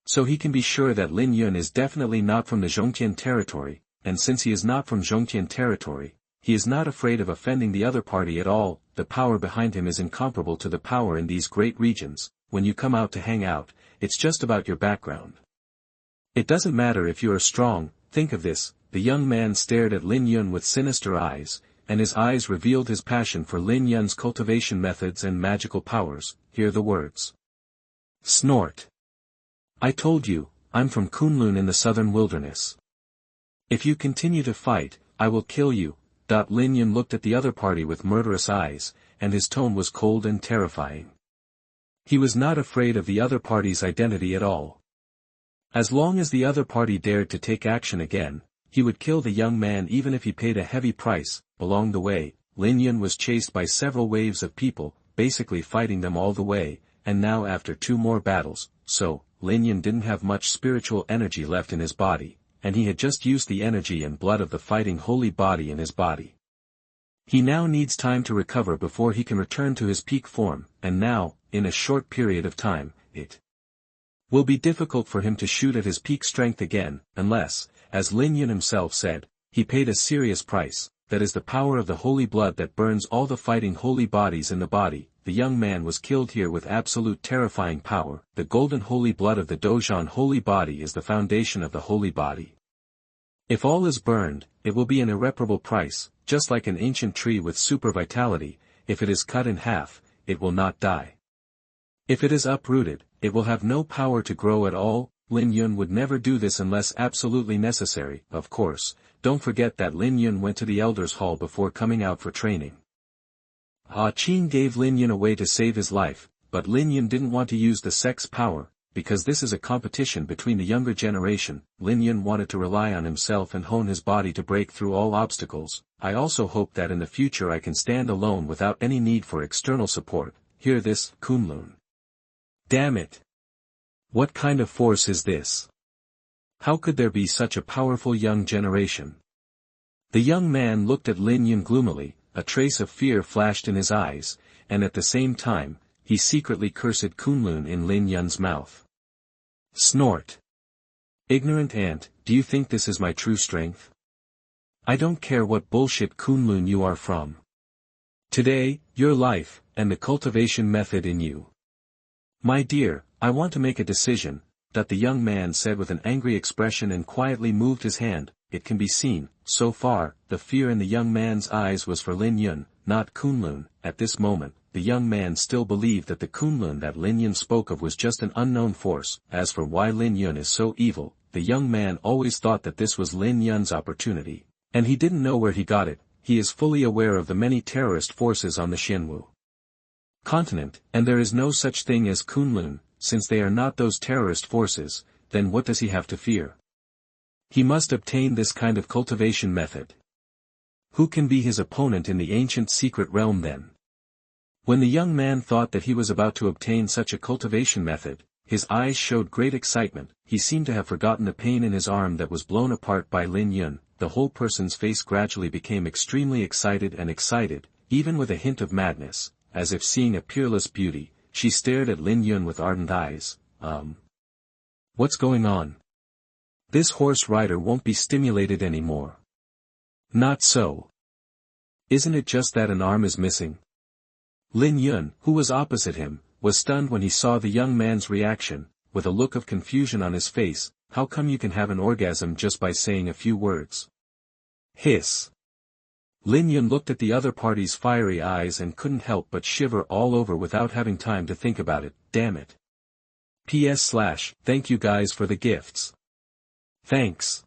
So he can be sure that Lin Yun is definitely not from the Zhongtian territory, and since he is not from Zhongtian territory, he is not afraid of offending the other party at all. The power behind him is incomparable to the power in these great regions. When you come out to hang out, it's just about your background. It doesn't matter if you are strong. Think of this. The young man stared at Lin Yun with sinister eyes, and his eyes revealed his passion for Lin Yun's cultivation methods and magical powers. Hear the words. Snort. I told you, I'm from Kunlun in the southern wilderness. If you continue to fight, I will kill you. Lin Yun looked at the other party with murderous eyes, and his tone was cold and terrifying. He was not afraid of the other party's identity at all. As long as the other party dared to take action again, he would kill the young man even if he paid a heavy price. Along the way, Lin Yun was chased by several waves of people, basically fighting them all the way, and now after 2 more battles, so, Lin Yun didn't have much spiritual energy left in his body, and he had just used the energy and blood of the fighting holy body in his body. He now needs time to recover before he can return to his peak form, and now, in a short period of time, it will be difficult for him to shoot at his peak strength again, unless, as Lin Yun himself said, he paid a serious price, that is the power of the holy blood that burns all the fighting holy bodies in the body. The young man was killed here with absolute terrifying power. The golden holy blood of the Dongxu holy body is the foundation of the holy body. If all is burned, it will be an irreparable price, just like an ancient tree with super vitality. If it is cut in half, it will not die. If it is uprooted, it will have no power to grow at all. Lin Yun would never do this unless absolutely necessary. Of course, don't forget that Lin Yun went to the Elders' Hall before coming out for training. Chen gave Lin Yun a way to save his life, but Lin Yun didn't want to use the Sect's power, because this is a competition between the younger generation. Lin Yun wanted to rely on himself and hone his body to break through all obstacles. I also hope that in the future I can stand alone without any need for external support. Hear this, Kunlun. Damn it! What kind of force is this? How could there be such a powerful young generation? The young man looked at Lin Yun gloomily, a trace of fear flashed in his eyes, and at the same time, he secretly cursed Kunlun in Lin Yun's mouth. Snort. Ignorant ant, do you think this is my true strength? I don't care what bullshit Kunlun you are from. Today, your life, and the cultivation method in you. My dear, I want to make a decision, that the young man said with an angry expression and quietly moved his hand. It can be seen, so far, the fear in the young man's eyes was for Lin Yun, not Kunlun. At this moment, the young man still believed that the Kunlun that Lin Yun spoke of was just an unknown force. As for why Lin Yun is so evil, the young man always thought that this was Lin Yun's opportunity, and he didn't know where he got it. He is fully aware of the many terrorist forces on the Xuanhuan continent, and there is no such thing as Kunlun. Since they are not those terrorist forces, then what does he have to fear? He must obtain this kind of cultivation method. Who can be his opponent in the ancient secret realm then? When the young man thought that he was about to obtain such a cultivation method, his eyes showed great excitement. He seemed to have forgotten the pain in his arm that was blown apart by Lin Yun. The whole person's face gradually became extremely excited, even with a hint of madness, as if seeing a peerless beauty. She stared at Lin Yun with ardent eyes. What's going on? This horse rider won't be stimulated anymore. Not so. Isn't it just that an arm is missing? Lin Yun, who was opposite him, was stunned when he saw the young man's reaction, with a look of confusion on his face. How come you can have an orgasm just by saying a few words? Hiss. Lin Yun looked at the other party's fiery eyes and couldn't help but shiver all over without having time to think about it. Damn it. PS/, thank you guys for the gifts. Thanks.